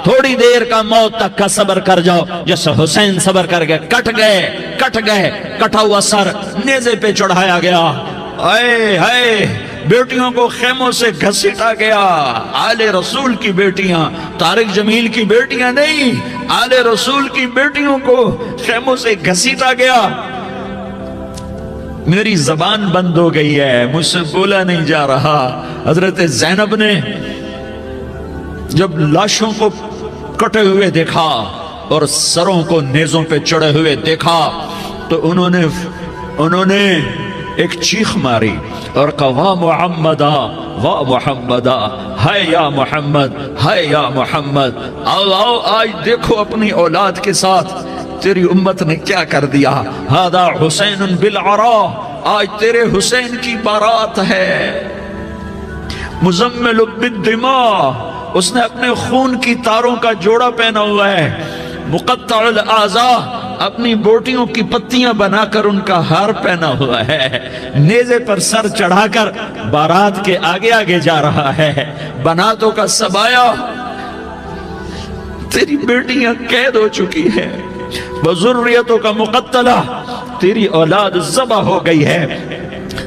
تھوڑی دیر کا موت تک کا صبر کر جاؤ، جیسے حسین صبر کر گئے، کٹ گئے، کٹا ہوا سر نیزے پہ چڑھایا گیا، اے ہائے بیٹیوں کو خیموں سے گھسیٹا گیا، آل رسول کی بیٹیاں، طارق جمیل کی بیٹیاں نہیں، آل رسول کی بیٹیوں کو خیموں سے گھسیٹا گیا۔ میری زبان بند ہو گئی ہے، مجھ سے بولا نہیں جا رہا۔ حضرت زینب نے جب لاشوں کو کٹے ہوئے دیکھا اور سروں کو نیزوں پہ چڑھے ہوئے دیکھا تو انہوں نے ایک چیخ ماری اور کہا واہ محمدہ، واہ محمدہ، ہائے یا محمد، ہائے یا محمد، آؤ آج دیکھو اپنی اولاد کے ساتھ تیری امت نے کیا کر دیا۔ ہذا حسین بالعراء، آج تیرے حسین کی بارات ہے۔ مزمل بالدماء، اس نے اپنے خون کی تاروں کا جوڑا پہنا ہوا ہے۔ مقطع الاعضاء، اپنی بوٹیوں کی پتیاں بنا کر ان کا ہار پہنا ہوا ہے، نیزے پر سر چڑھا کر بارات کے آگے آگے جا رہا ہے۔ بناتوں کا سبایا، تیری بیٹیاں قید ہو چکی ہے، وذریتوں کا مقتلہ، تیری اولاد ذبح ہو گئی ہے۔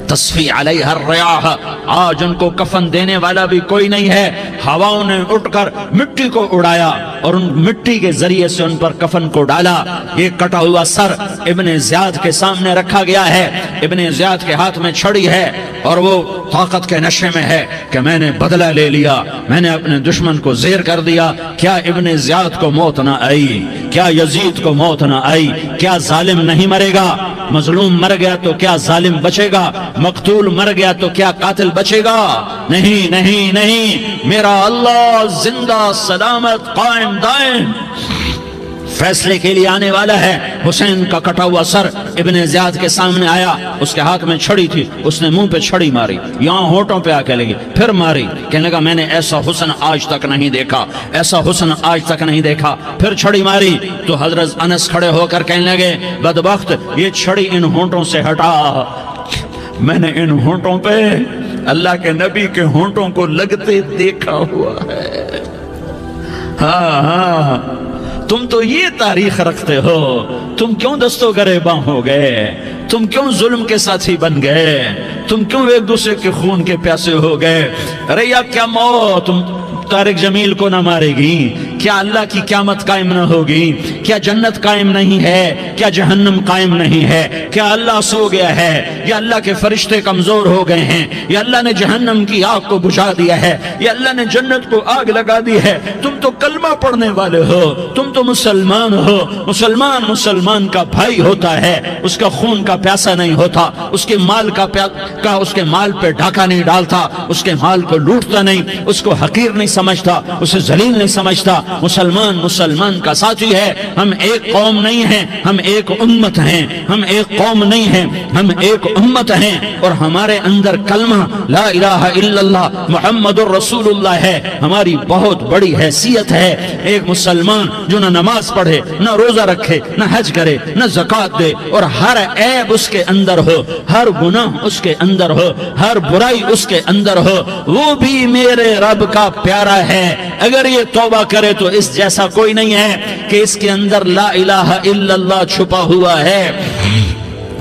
تصفی علیہ الریاح، آج ان کو کفن دینے والا بھی کوئی نہیں ہے۔ ہواؤں نے اٹھ کر مٹی کو اڑایا اور ان مٹی کے ذریعے سے ان پر کفن کو ڈالا۔ یہ کٹا ہوا سر ابن زیاد کے سامنے رکھا گیا ہے، ابن زیاد کے ہاتھ میں چھڑی ہے اور وہ طاقت کے نشے میں ہے کہ میں نے بدلہ لے لیا، میں نے اپنے دشمن کو زیر کر دیا۔ کیا ابن زیاد کو موت نہ آئی؟ کیا یزید کو موت نہ آئی؟ کیا ظالم نہیں مرے گا؟ مظلوم مر گیا تو کیا ظالم بچے گا؟ مقتول مر گیا تو کیا قاتل بچے گا؟ نہیں نہیں نہیں، میرا اللہ زندہ سلامت قائم دائم فیصلے کے لیے آنے والا ہے۔ حسین کا کٹا ہوا سر ابن زیاد کے سامنے آیا، اس کے ہاتھ میں چھڑی تھی، اس نے منہ پہ چھڑی ماری، یہاں ہونٹوں پہ آ کے لگی، پھر ماری، کہنے لگا میں نے ایسا حسن آج تک نہیں دیکھا، ایسا حسن آج تک نہیں دیکھا، پھر چھڑی ماری تو حضرت انس کھڑے ہو کر کہنے لگے بدبخت، یہ چھڑی ان ہونٹوں سے ہٹا، میں نے ان ہونٹوں پہ اللہ کے نبی کے ہونٹوں کو لگتے دیکھا ہوا ہے۔ ہاں ہاں، تم تو یہ تاریخ رکھتے ہو، تم کیوں دستوں گریباں ہو گئے؟ تم کیوں ظلم کے ساتھی بن گئے؟ تم کیوں ایک دوسرے کے خون کے پیاسے ہو گئے؟ ارے یا کیا موت طارق جمیل کو نہ مارے گی؟ کیا اللہ کی قیامت قائم نہ ہوگی؟ کیا جنت قائم نہیں ہے؟ کیا جہنم قائم نہیں ہے؟ کیا اللہ سو گیا ہے؟ یا اللہ کے فرشتے کمزور ہو گئے ہیں؟ یا اللہ نے جہنم کی آگ کو بجھا دیا ہے؟ یا اللہ نے جنت کو آگ لگا دی ہے؟ تم تو کلمہ پڑھنے والے ہو، تم تو مسلمان ہو۔ مسلمان کا بھائی ہوتا ہے، اس کا خون کا پیاسا نہیں ہوتا، اس کے مال اس کے مال پہ ڈاکہ نہیں ڈالتا، اس کے مال کو لوٹتا نہیں، اس کو حقیر نہیں سمجھتا، اسے ذلیل نہیں سمجھتا۔ مسلمان کا ساتھی ہے۔ ہم ایک قوم نہیں ہیں، ہم ایک امت ہیں، ہم ایک قوم نہیں ہیں، ہم ایک امت ہیں، اور ہمارے اندر کلمہ لا الہ الا اللہ محمد الرسول اللہ ہے۔ ہماری بہت بڑی حیثیت ہے۔ ایک مسلمان جو نہ نماز پڑھے، نہ روزہ رکھے، نہ حج کرے، نہ زکوٰۃ دے، اور ہر عیب اس کے اندر ہو، ہر گناہ اس کے اندر ہو، ہر برائی اس کے اندر ہو، وہ بھی میرے رب کا پیارا ہے۔ اگر یہ توبہ کرے تو اس جیسا کوئی نہیں ہے کہ اس کے اندر لا الہ الا اللہ چھپا ہوا ہے۔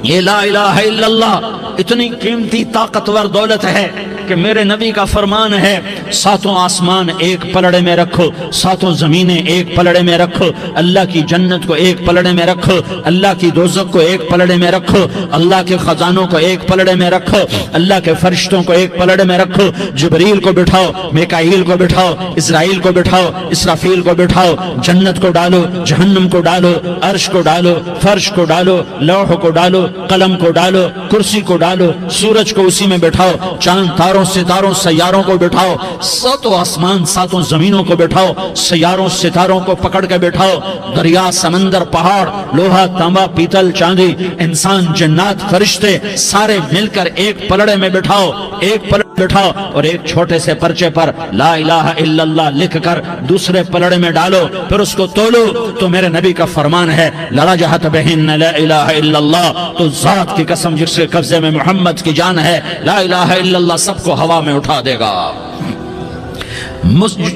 یہ لا الہ الا اللہ اتنی قیمتی طاقتور دولت ہے کہ میرے نبی کا فرمان ہے، ساتوں آسمان ایک پلڑے میں رکھو، ساتوں زمینیں ایک پلڑے میں رکھو، اللہ کی جنت کو ایک پلڑے میں رکھو، اللہ کی دوزخ کو ایک پلڑے میں رکھو، اللہ کے خزانوں کو ایک پلڑے میں رکھو، اللہ کے فرشتوں کو ایک پلڑے میں رکھو، جبریل کو بٹھاؤ، میکائیل کو بٹھاؤ، اسرائیل کو بٹھاؤ، اسرافیل کو بٹھاؤ، جنت کو ڈالو، جہنم کو ڈالو، عرش کو ڈالو، فرش کو ڈالو، لوح کو ڈالو، قلم کو ڈالو، کرسی کو ڈالو، سورج کو اسی میں بٹھاؤ، چاند تاروں ستاروں سیاروں کو بٹھاؤ، ساتوں آسمان ساتوں زمینوں کو بٹھاؤ، سیاروں ستاروں کو پکڑ کے بٹھاؤ، دریا سمندر پہاڑ لوہا تانبا پیتل چاندی انسان جنات فرشتے سارے مل کر ایک پلڑے میں بٹھاؤ، ایک پلڑے بٹھاؤ، اور ایک چھوٹے سے پرچے پر لا الہ الا اللہ لکھ کر دوسرے پلڑے میں ڈالو، پھر اس کو تولو تو میرے نبی کا فرمان ہے لرجحت بہن لا الہ الا اللہ، تو ذات کی قسم جس کے قبضے میں محمد کی جان ہے، لا الہ الا اللہ سب کو ہوا میں اٹھا دے گا۔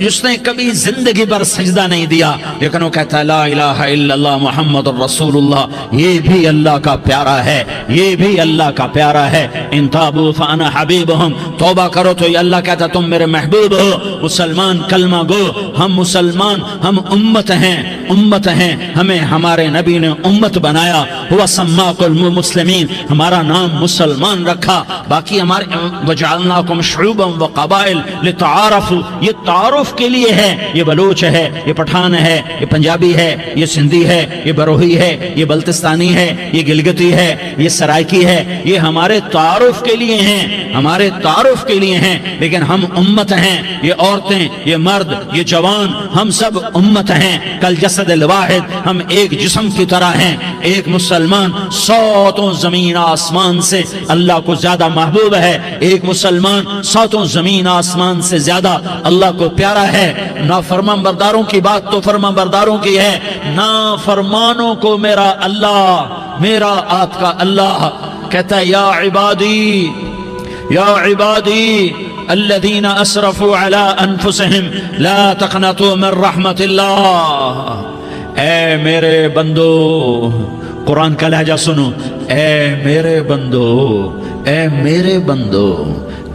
جس نے کبھی زندگی پر سجدہ نہیں دیا لیکن وہ کہتا ہے لا الہ الا اللہ محمد الرسول اللہ، یہ بھی اللہ کا پیارا ہے، یہ بھی اللہ کا پیارا ہے۔ ان تابوا فانا حبیبہم، توبہ کرو تو یہ اللہ کہتا ہے تم میرے محبوب ہو۔ مسلمان کلمہ گو، ہم مسلمان، ہم امت ہیں، امت ہیں، ہمیں ہمارے نبی نے امت بنایا، ہوا سماکم المسلمین، ہمارا نام مسلمان رکھا، باقی ہمارے وجعلناکم شعوبا وقبائل لتعارفوا، یہ تعارف کے لیے ہے، یہ بلوچ ہے، یہ پٹھان ہے، یہ پنجابی ہے، یہ سندھی ہے، یہ بروہی ہے، یہ بلتستانی ہے، یہ گلگتی ہے، یہ سرائکی ہے، یہ ہمارے تعارف کے لیے ہیں، ہمارے تعارف کے لیے ہیں، لیکن ہم امت ہیں، یہ عورتیں، یہ مرد، یہ جوان، ہم سب امت ہیں، کل جسد الواحد، ہم ایک جسم کی طرح ہیں۔ ایک مسلمان ساتوں زمین آسمان سے اللہ کو زیادہ محبوب ہے، ایک مسلمان ساتوں زمین آسمان سے زیادہ اللہ کو پیارا ہے۔ نافرمان برداروں کی بات تو فرمان برداروں کی ہے، نافرمانوں کو میرا اللہ، میرا آپ کا اللہ کہتا ہے یا عبادی، یا عبادی الذین اسرفوا علی انفسہم لا تقنطوا من رحمت اللہ، اے میرے بندو، قرآن کا لہجہ سنو، اے میرے بندو، اے میرے بندو،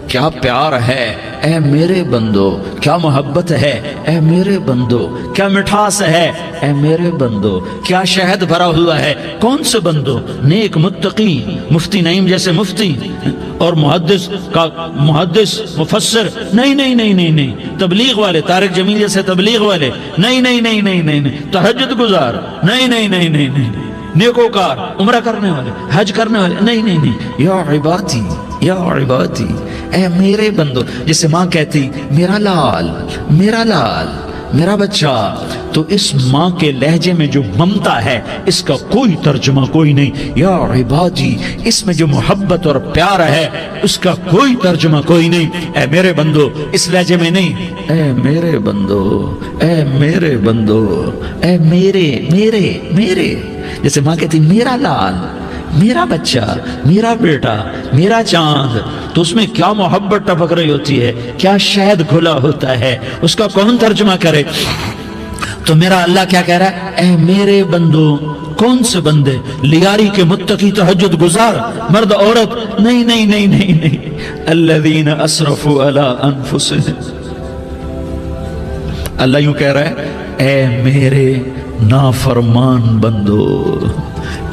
کیا پیار ہے، اے میرے بندو، کیا محبت ہے، اے میرے بندو، کیا مٹھاس ہے، اے میرے بندو، کیا شہد بھرا ہوا ہے۔ کون سے بندو؟ نیک متقی، مفتی نعیم جیسے مفتی اور محدث کا محدث مفسر، نہیں نہیں نہیں نہیں نہیں، تبلیغ والے، طارق جمیل جیسے تبلیغ والے، نہیں نہیں نہیں نہیں نہیں، تہجد گزار، نہیں نہیں نہیں نہیں نہیں، نیکوکار، عمرہ کرنے والے، حج کرنے والے، نہیں نہیں نہیں، یا عبادی، یا عبادی، اے میرے بندو، جسے ماں کہتی میرا لال، میرا لال، میرا بچہ، تو اس ماں کے لہجے میں جو ممتا ہے اس کا کوئی ترجمہ کوئی نہیں۔ یا عبادی، اس میں جو محبت اور پیار ہے اس کا کوئی ترجمہ کوئی نہیں۔ اے میرے بندو، اس لہجے میں نہیں، اے میرے بندو، اے میرے بندو، اے میرے میرے میرے، جیسے ماں کہتی میرا لال، میرا بچہ، میرا بیٹا، میرا چاند، تو اس میں کیا محبت ٹپک رہی ہوتی ہے، کیا شہد کھلا ہوتا ہے، اس کا کون ترجمہ کرے؟ تو میرا اللہ کیا کہہ رہا ہے، اے میرے بندو، کون سے بندے؟ لیاری کے متقی، تہجد گزار، مرد عورت، نہیں نہیں نہیں نہیں نہیں، الذین اسرفوا علی انفسہم، اللہ یوں کہہ رہا ہے اے میرے نافرمان بندو،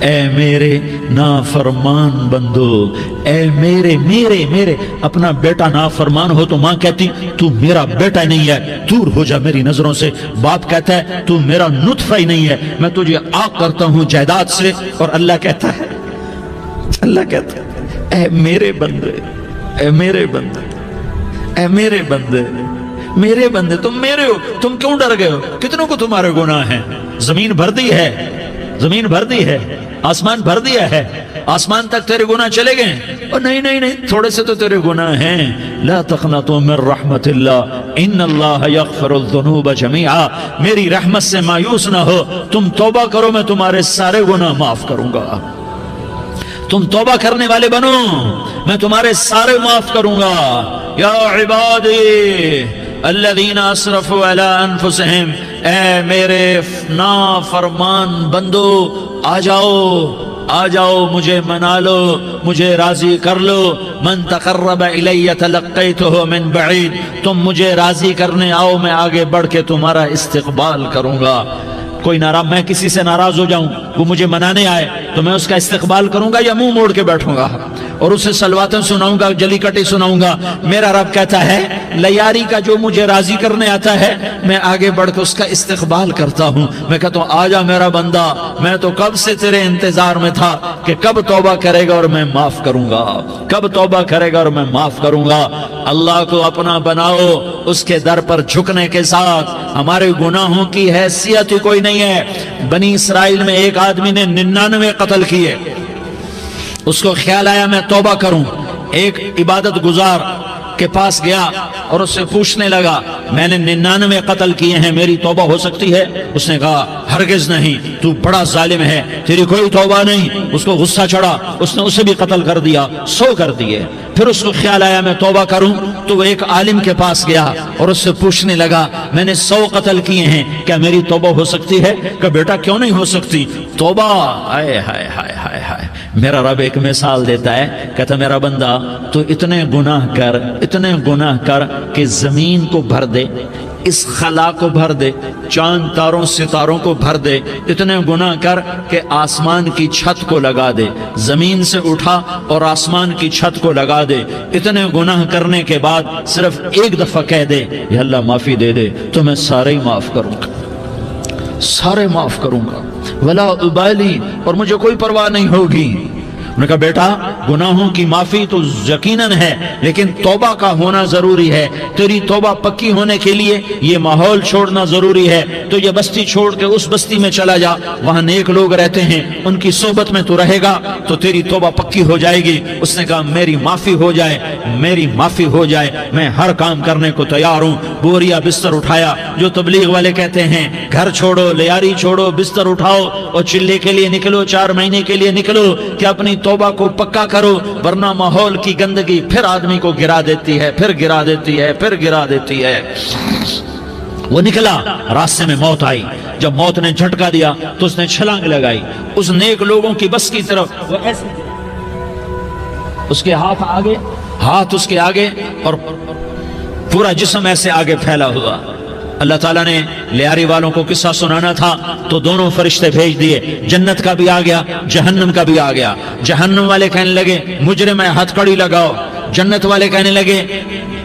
اے میرے نافرمان بندو، اے میرے میرے میرے، اپنا بیٹا نافرمان ہو تو ماں کہتی تو میرا بیٹا نہیں ہے، دور ہو جا میری نظروں سے۔ باپ کہتا ہے تو میرا نطفہ ہی نہیں ہے، میں تجھے عاق کرتا ہوں جائیداد سے۔ اور اللہ کہتا ہے، اللہ کہتا ہے اے میرے بندے، اے میرے بندے، اے میرے بندے، میرے بندے، تم میرے ہو، تم کیوں ڈر گئے ہو؟ کتنوں کو تمہارے گناہ ہیں؟ زمین بھر دی ہے، زمین بھر دی ہے، آسمان بھر دیا ہے، آسمان تک تیرے گناہ چلے گئے، اور نہیں نہیں نہیں، تھوڑے سے تو تیرے گناہ ہیں۔ لا تقنطوا من رحمت اللہ ان اللہ یغفر الذنوب جميعا، میری رحمت سے مایوس نہ ہو، تم توبہ کرو، میں تمہارے سارے گناہ معاف کروں گا۔ تم توبہ کرنے والے بنو، میں تمہارے سارے معاف کروں گا۔ یا عبادی الذین اسرفوا علی انفسہم، اے میرے نافرمان بندو، آ جاؤ، آ جاؤ، مجھے منا لو، مجھے راضی کر لو۔ من تقرب الی تلقیتہ من بعید، تم مجھے راضی کرنے آؤ، میں آگے بڑھ کے تمہارا استقبال کروں گا۔ کوئی ناراض، میں کسی سے ناراض ہو جاؤں، وہ مجھے منانے آئے تو میں اس کا استقبال کروں گا یا منہ موڑ کے بیٹھوں گا اور اسے سلواتیں سناؤں گا، جلی کٹی سناؤں گا؟ میرا رب کہتا ہے لیاری کا جو مجھے راضی کرنے آتا ہے میں آگے بڑھ کے اس کا استقبال کرتا ہوں۔ میں کہتا ہوں آجا میرا بندہ، میں تو کب سے تیرے انتظار میں تھا کہ کب توبہ کرے گا اور میں معاف کروں گا، کب توبہ کرے گا اور میں معاف کروں گا۔ اللہ کو اپنا بناؤ، اس کے در پر جھکنے کے ساتھ ہمارے گناہوں کی حیثیت ہی کوئی نہیں ہے۔ بنی اسرائیل میں ایک آدمی نے 99 قتل کیے، اس کو خیال آیا میں توبہ کروں۔ ایک عبادت گزار کے پاس گیا اور اس سے پوچھنے لگا میں نے 99 قتل کیے ہیں، میری توبہ ہو سکتی ہے؟ اس نے کہا ہرگز نہیں، تو بڑا ظالم ہے، تیری کوئی توبہ نہیں۔ اس کو غصہ چڑھا، اس نے اسے بھی قتل کر دیا، 100 کر دیے۔ پھر اس کو خیال آیا میں توبہ کروں، تو وہ ایک عالم کے پاس گیا اور اس سے پوچھنے لگا میں نے 100 قتل کیے ہیں، کیا میری توبہ ہو سکتی ہے؟ کہ بیٹا کیوں نہیں ہو سکتی توبہ؟ ہائے ہائے ہائے ہائے ہائے، میرا رب ایک مثال دیتا ہے، کہتا میرا بندہ تو اتنے گناہ کر کہ زمین کو بھر دے، اس خلا کو بھر دے، چاند تاروں ستاروں کو بھر دے، اتنے گناہ کر کہ آسمان کی چھت کو لگا دے، زمین سے اٹھا اور آسمان کی چھت کو لگا دے، اتنے گناہ کرنے کے بعد صرف ایک دفعہ کہہ دے یا اللہ معافی دے دے تو میں سارے ہی معاف کروں گا، سارے معاف کروں گا، ولا ابالی، اور مجھے کوئی پرواہ نہیں ہوگی۔ انہوں نے کہا بیٹا گناہوں کی معافی تو یقیناً ہے، لیکن توبہ کا ہونا ضروری ہے، تیری توبہ پکی ہونے کے لیے یہ ماحول چھوڑنا ضروری ہے، تو یہ بستی چھوڑ کے اس بستی میں چلا جا، وہاں نیک لوگ رہتے ہیں، ان کی صحبت میں تو رہے گا تو تیری توبہ پکی ہو جائے گی۔ اس نے کہا میری معافی ہو جائے، میری معافی ہو جائے، میں ہر کام کرنے کو تیار ہوں۔ بوریا بستر اٹھایا، جو تبلیغ والے کہتے ہیں گھر چھوڑو، لیاری چھوڑو، بستر اٹھاؤ اور چلے کے لیے نکلو، 4 مہینے کے لیے نکلو کہ اپنی توبہ کو پکا کرو، ورنہ ماحول کی گندگی پھر آدمی کو گرا دیتی ہے، پھر گرا دیتی ہے، پھر گرا دیتی ہے۔ وہ نکلا، راستے میں موت آئی، جب موت نے جھٹکا دیا تو اس نے چھلانگ لگائی اس نیک لوگوں کی بس کی طرف، وہ ایسے اس کے ہاتھ اس کے آگے اور پورا جسم ایسے آگے پھیلا ہوا۔ اللہ تعالیٰ نے لیاری والوں کو قصہ سنانا تھا تو دونوں فرشتے بھیج دیے، جنت کا بھی آ گیا، جہنم کا بھی آ گیا۔ جہنم والے کہنے لگے مجرم ہے ہتھ کڑی لگاؤ، جنت والے کہنے لگے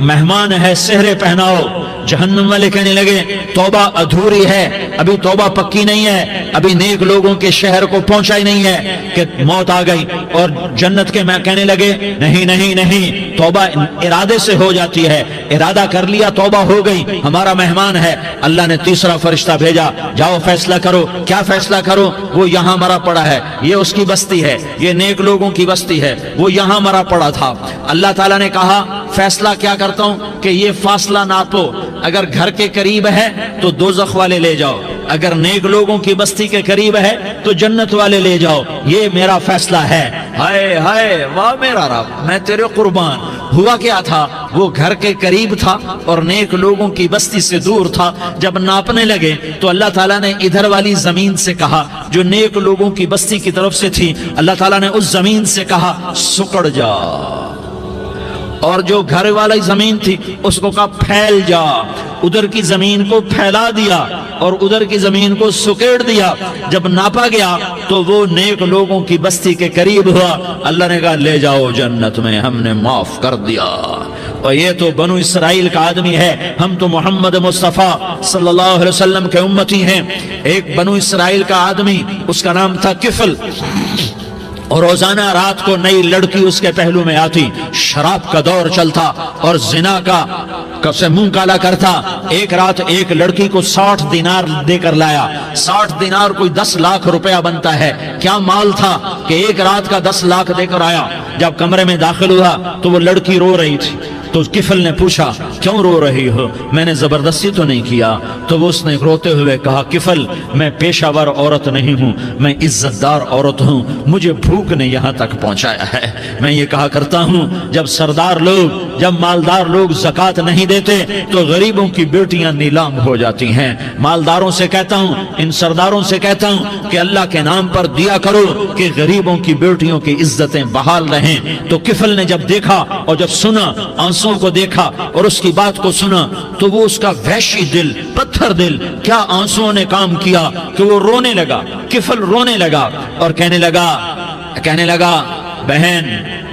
مہمان ہے سہرے پہناؤ، جہنم والے کہنے لگے توبہ ادھوری ہے، ابھی توبہ پکی نہیں ہے، ابھی نیک لوگوں کے شہر کو پہنچا ہی نہیں ہے کہ موت آ گئی۔ اور جنت کے میں کہنے لگے نہیں نہیں نہیں، توبہ ارادے سے ہو جاتی ہے، ارادہ کر لیا توبہ ہو گئی، ہمارا مہمان ہے۔ اللہ نے تیسرا فرشتہ بھیجا، جاؤ فیصلہ کرو۔ کیا فیصلہ کرو؟ وہ یہاں مرا پڑا ہے، یہ اس کی بستی ہے، یہ نیک لوگوں کی بستی ہے، وہ یہاں مرا پڑا تھا۔ اللہ تعالیٰ نے کہا فیصلہ کیا کرتا ہوں کہ یہ فاصلہ ناپو، اگر گھر کے قریب ہے تو دوزخ والے لے جاؤ، اگر نیک لوگوں کی بستی کے قریب ہے تو جنت والے لے جاؤ، یہ میرا فیصلہ ہے۔ ہائے ہائے واہ میرا رب، میں تیرے قربان۔ ہوا کیا تھا؟ وہ گھر کے قریب تھا اور نیک لوگوں کی بستی سے دور تھا۔ جب ناپنے لگے تو اللہ تعالیٰ نے ادھر والی زمین سے کہا جو نیک لوگوں کی بستی کی طرف سے تھی، اللہ تعالیٰ نے اس زمین سے کہا سکڑ جا، اور جو گھر والی زمین تھی اس کو کہا پھیل جا، ادھر کی زمین کو پھیلا دیا اور ادھر کی زمین کو سکیڑ دیا۔ جب ناپا گیا تو وہ نیک لوگوں کی بستی کے قریب ہوا، اللہ نے کہا لے جاؤ جنت میں، ہم نے معاف کر دیا۔ اور یہ تو بنو اسرائیل کا آدمی ہے، ہم تو محمد مصطفیٰ صلی اللہ علیہ وسلم کے امتی ہیں۔ ایک بنو اسرائیل کا آدمی، اس کا نام تھا کفل، اور روزانہ رات کو نئی لڑکی اس کے پہلو میں آتی، شراب کا دور چلتا اور زنا کا سے منہ کالا کرتا۔ ایک رات ایک لڑکی کو 60 دینار دے کر لایا، 60 دینار کوئی 10 لاکھ روپیہ بنتا ہے، کیا مال تھا کہ ایک رات کا 10 لاکھ دے کر آیا۔ جب کمرے میں داخل ہوا تو وہ لڑکی رو رہی تھی، تو کفل نے پوچھا کیوں رو رہی ہو؟ میں نے زبردستی تو نہیں کیا۔ تو وہ اس نے روتے ہوئے کہا کفل میں پیشہ ور عورت نہیں ہوں، میں عزت دار عورت ہوں، مجھے بھوک نے یہاں تک پہنچایا ہے۔ میں یہ کہا کرتا ہوں جب سردار لوگ، جب مالدار لوگ زکوٰۃ نہیں دیتے تو غریبوں کی بیٹیاں نیلام ہو جاتی ہیں۔ مالداروں سے کہتا ہوں، ان سرداروں سے کہتا ہوں کہ اللہ کے نام پر دیا کرو کہ غریبوں کی بیٹیوں کی عزتیں بحال رہیں۔ تو کفل نے جب دیکھا اور جب سنا، آنسو کو دیکھا اور اس کی بات کو سنا، تو وہ اس کا وحشی دل، پتھر دل، کیا آنسوؤں نے کام کیا کہ وہ رونے لگا۔ کفل رونے لگا اور کہنے لگا بہن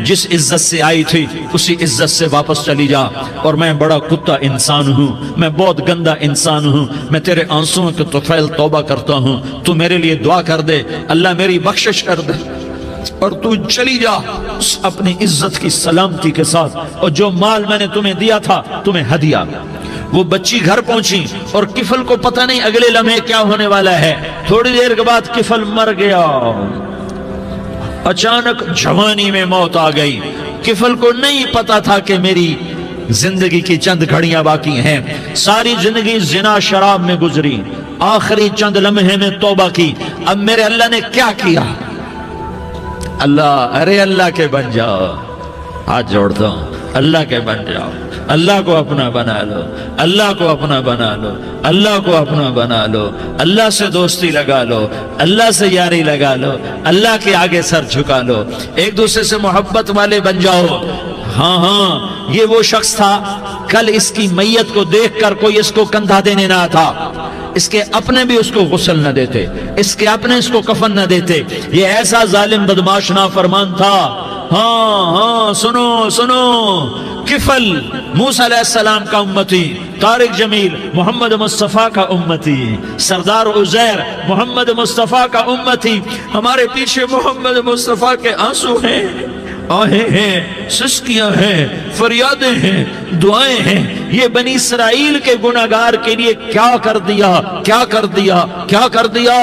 جس عزت سے آئی تھی اسی عزت سے واپس چلی جا، اور میں بڑا کتا انسان ہوں، میں بہت گندا انسان ہوں، میں تیرے آنسوؤں کے طفیل توبہ کرتا ہوں، تو میرے لیے دعا کر دے، اللہ میری بخشش کر دے، اور تو چلی جا اپنی عزت کی سلامتی کے ساتھ، اور جو مال میں نے تمہیں دیا تھا تمہیں ہدیہ۔ وہ بچی گھر پہنچی اور کفل کو پتہ نہیں اگلے لمحے کیا ہونے والا ہے۔ تھوڑی دیر کے بعد کفل مر گیا، اچانک جوانی میں موت آ گئی۔ کفل کو نہیں پتا تھا کہ میری زندگی کی چند گھڑیاں باقی ہیں، ساری زندگی زنا شراب میں گزری، آخری چند لمحے میں توبہ کی، اب میرے اللہ نے کیا کیا؟ اللہ، ارے اللہ کے بن جاؤ، ہاتھ جوڑتا ہوں، اللہ کے بن جاؤ، اللہ کو اپنا بنا لو، اللہ کو اپنا بنا لو، اللہ کو اپنا بنا لو، اللہ سے دوستی لگا لو، اللہ سے یاری لگا لو، اللہ کے آگے سر جھکا لو، ایک دوسرے سے محبت والے بن جاؤ۔ ہاں ہاں، یہ وہ شخص تھا، کل اس کی میت کو دیکھ کر کوئی اس کو کندھا دینے نہ تھا، اس کے اپنے بھی اس کو غسل نہ دیتے، اس کے اپنے اس کو کفن نہ دیتے، یہ ایسا ظالم بدماش نافرمان تھا۔ ہاں ہاں، سنو سنو، کفل موسیٰ علیہ السلام کا امتی، طارق جمیل محمد مصطفیٰ کا امتی، سردار عزیر محمد مصطفیٰ کا امتی، ہمارے پیچھے محمد مصطفیٰ کے آنسو ہیں، آہیں ہیں، سسکیاں ہیں، فریادیں ہیں، دعائیں ہیں، یہ بنی اسرائیل کے گناہگار کے لیے کیا کر دیا، کیا کر دیا، کیا کر دیا۔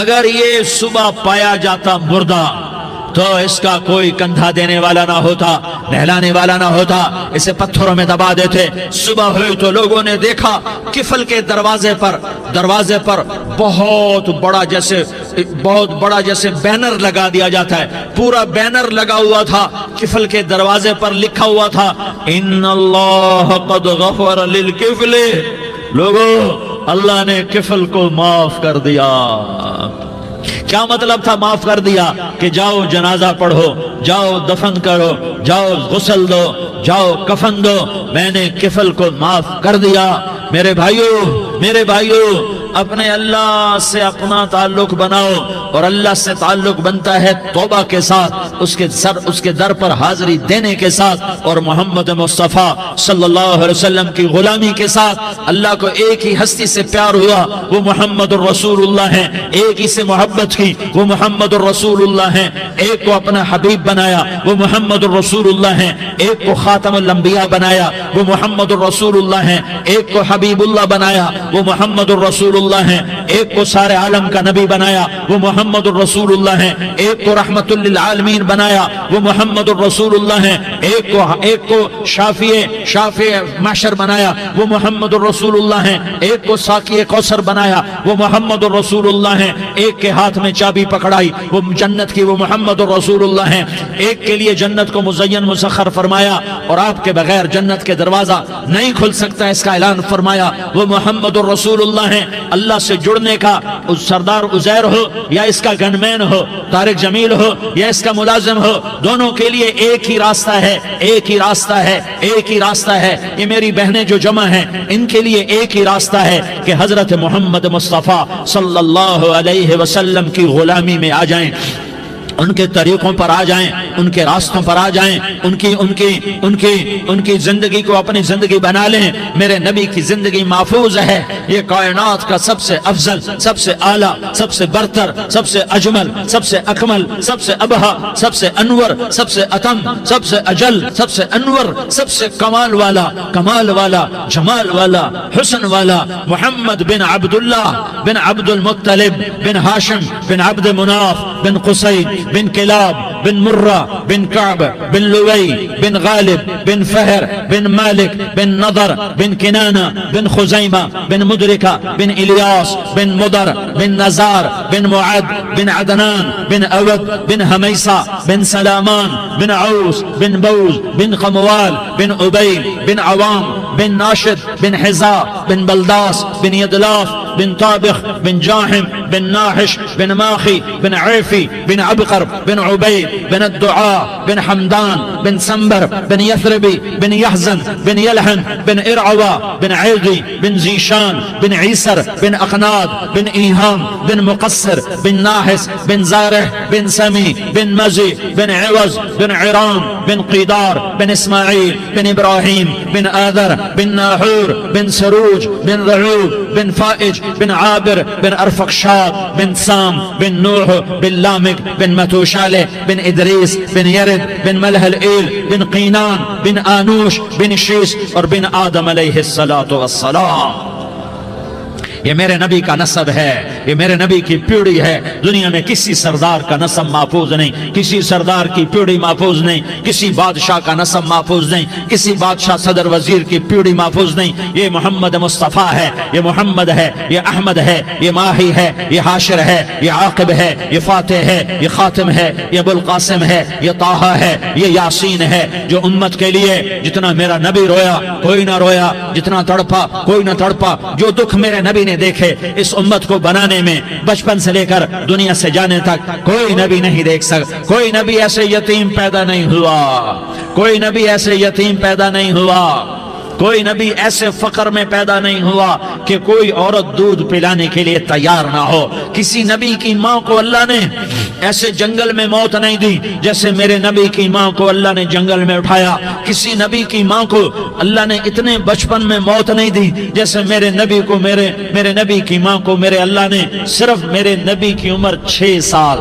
اگر یہ صبح پایا جاتا مردہ تو اس کا کوئی کندھا دینے والا نہ ہوتا، نہلانے والا نہ ہوتا، اسے پتھروں میں دبا دیتے۔ صبح ہوئی تو لوگوں نے دیکھا کفل کے دروازے پر بہت بڑا جیسے بینر لگا دیا جاتا ہے، پورا بینر لگا ہوا تھا، کفل کے دروازے پر لکھا ہوا تھا ان اللہ قد غفر للکفل، لوگوں اللہ نے کفل کو معاف کر دیا۔ کیا مطلب تھا معاف کر دیا؟ کہ جاؤ جنازہ پڑھو، جاؤ دفن کرو، جاؤ غسل دو، جاؤ کفن دو، میں نے کفل کو معاف کر دیا۔ میرے بھائیو، اپنے اللہ سے اپنا تعلق بناؤ، اور اللہ سے تعلق بنتا ہے توبہ کے ساتھ، اس کے در پر حاضری دینے کے ساتھ، اور محمد مصطفیٰ صلی اللہ علیہ وسلم کی غلامی کے ساتھ۔ اللہ کو ایک ہی ہستی سے پیار ہوا، وہ محمد الرسول اللہ ہیں، ایک ہی سے محبت کی، وہ محمد الرسول اللہ ہیں، ایک کو اپنا حبیب بنایا، وہ محمد الرسول اللہ ہیں، ایک کو خاتم الانبیاء بنایا، وہ محمد الرسول اللہ ہیں، ایک کو حبیب اللہ بنایا، وہ محمد الرسول اللہ ہیں، ایک کو سارے عالم کا نبی بنایا، وہ محمد الرسول اللہ ہیں، ایک کو رحمت للعالمین بنایا، وہ محمد الرسول اللہ ہیں، ایک کو شافع محشر بنایا، وہ محمد الرسول اللہ ہیں، ایک کو ساقی کوثر بنایا، وہ محمد الرسول اللہ ہیں، ایک کے ہاتھ میں چابی پکڑائی، وہ جنت کی، وہ محمد الرسول اللہ ہیں، ایک کے لیے جنت کو مزین مسخر فرمایا، اور آپ کے بغیر جنت کے دروازہ نہیں کھل سکتا، اس کا اعلان فرمایا، وہ محمد الرسول اللہ ہیں۔ اللہ سے جڑنے کا سردار عزیر ہو یا اس کا گنمین ہو، طارق جمیل ہو یا اس کا ملازم ہو، دونوں کے لیے ایک ہی راستہ ہے، ایک ہی راستہ ہے، ایک ہی راستہ ہے۔ یہ میری بہنیں جو جمع ہیں، ان کے لیے ایک ہی راستہ ہے کہ حضرت محمد مصطفیٰ صلی اللہ علیہ وسلم کی غلامی میں آ جائیں، ان کے طریقوں پر آ جائیں، ان کے راستوں پر آ جائیں، ان کی زندگی کو اپنی زندگی بنا لیں۔ میرے نبی کی زندگی محفوظ ہے، یہ کائنات کا سب سے افضل، سب سے اعلیٰ، سب سے برتر، سب سے اجمل، سب سے اکمل، سب سے ابہا، سب سے انور، سب سے اتم، سب سے اجل، سب سے انور، سب سے کمال والا، جمال والا، حسن والا، محمد بن عبداللہ بن عبد المطلب بن ہاشم بن عبد مناف بن قصی بن کلاب بن مرہ بن کعب بن لوی بن غالب بن فہر بن مالک بن نضر بن کنانہ بن خزیمہ بن مدرکہ بن الیاس بن مدر بن نزار بن معد بن عدنان بن اود بن حمیسہ بن سلامان بن عوس بن بوز بن قموال بن عبیل بن عوام بن ناشد بن حزا بن بلداس بن یدلاف بن طابخ بن جاحم بن ناحش بن ماخی بن عیفی بن عبقر بن عبید بن الدعاء بن حمدان بن سنبر بن یثربی بن یحزن بن یلحن بن ارعوا بن عیدی بن زیشان بن عیسر بن اقناد بن ایہام بن مقصر بن ناحس بن زارح بن سمی بن مزی بن عوض بن عرام بن قیدار بن اسماعیل بن ابراہیم بن آذر بن ناحور بن سروج بن رعوب بن فائج بن عابر بن ارفقشاد بن سام بن نوح بن لامک بن متوشالہ بن ادریس بن یرد بن ملح الایل بن قینان بن آنوش بن شیس اور بن آدم علیہ السلام۔ یہ میرے نبی کا نسب ہے، یہ میرے نبی کی پیڑھی ہے۔ دنیا میں کسی سردار کا نسب محفوظ نہیں، کسی سردار کی پیڑھی محفوظ نہیں، کسی بادشاہ کا نسب محفوظ نہیں، کسی بادشاہ صدر وزیر کی پیڑھی محفوظ نہیں۔ یہ محمد مصطفیٰ ہے، یہ محمد ہے، یہ احمد ہے، یہ ماہی ہے، یہ حاشر ہے، یہ عاقب ہے، یہ فاتح ہے، یہ خاتم ہے، یہ ابو القاسم ہے، یہ طٰہٰ ہے، یہ یاسین ہے۔ جو امت کے لیے جتنا میرا نبی رویا کوئی نہ رویا، جتنا تڑپا کوئی نہ تڑپا، جو دکھ میرے نبی نے دیکھے اس امت کو بنانے میں، بچپن سے لے کر دنیا سے جانے تک کوئی نبی نہیں دیکھ سکتا۔ کوئی نبی ایسے یتیم پیدا نہیں ہوا، کوئی نبی ایسے یتیم پیدا نہیں ہوا، کوئی نبی ایسے فقر میں پیدا نہیں ہوا کہ کوئی عورت دودھ پلانے کے لیے تیار نہ ہو۔ کسی نبی کی ماں کو اللہ نے ایسے جنگل میں موت نہیں دی جیسے میرے نبی کی ماں کو اللہ نے جنگل میں اٹھایا۔ کسی نبی کی ماں کو اللہ نے اتنے بچپن میں موت نہیں دی جیسے میرے نبی کو میرے نبی کی ماں کو میرے اللہ نے صرف میرے نبی کی عمر 6 سال،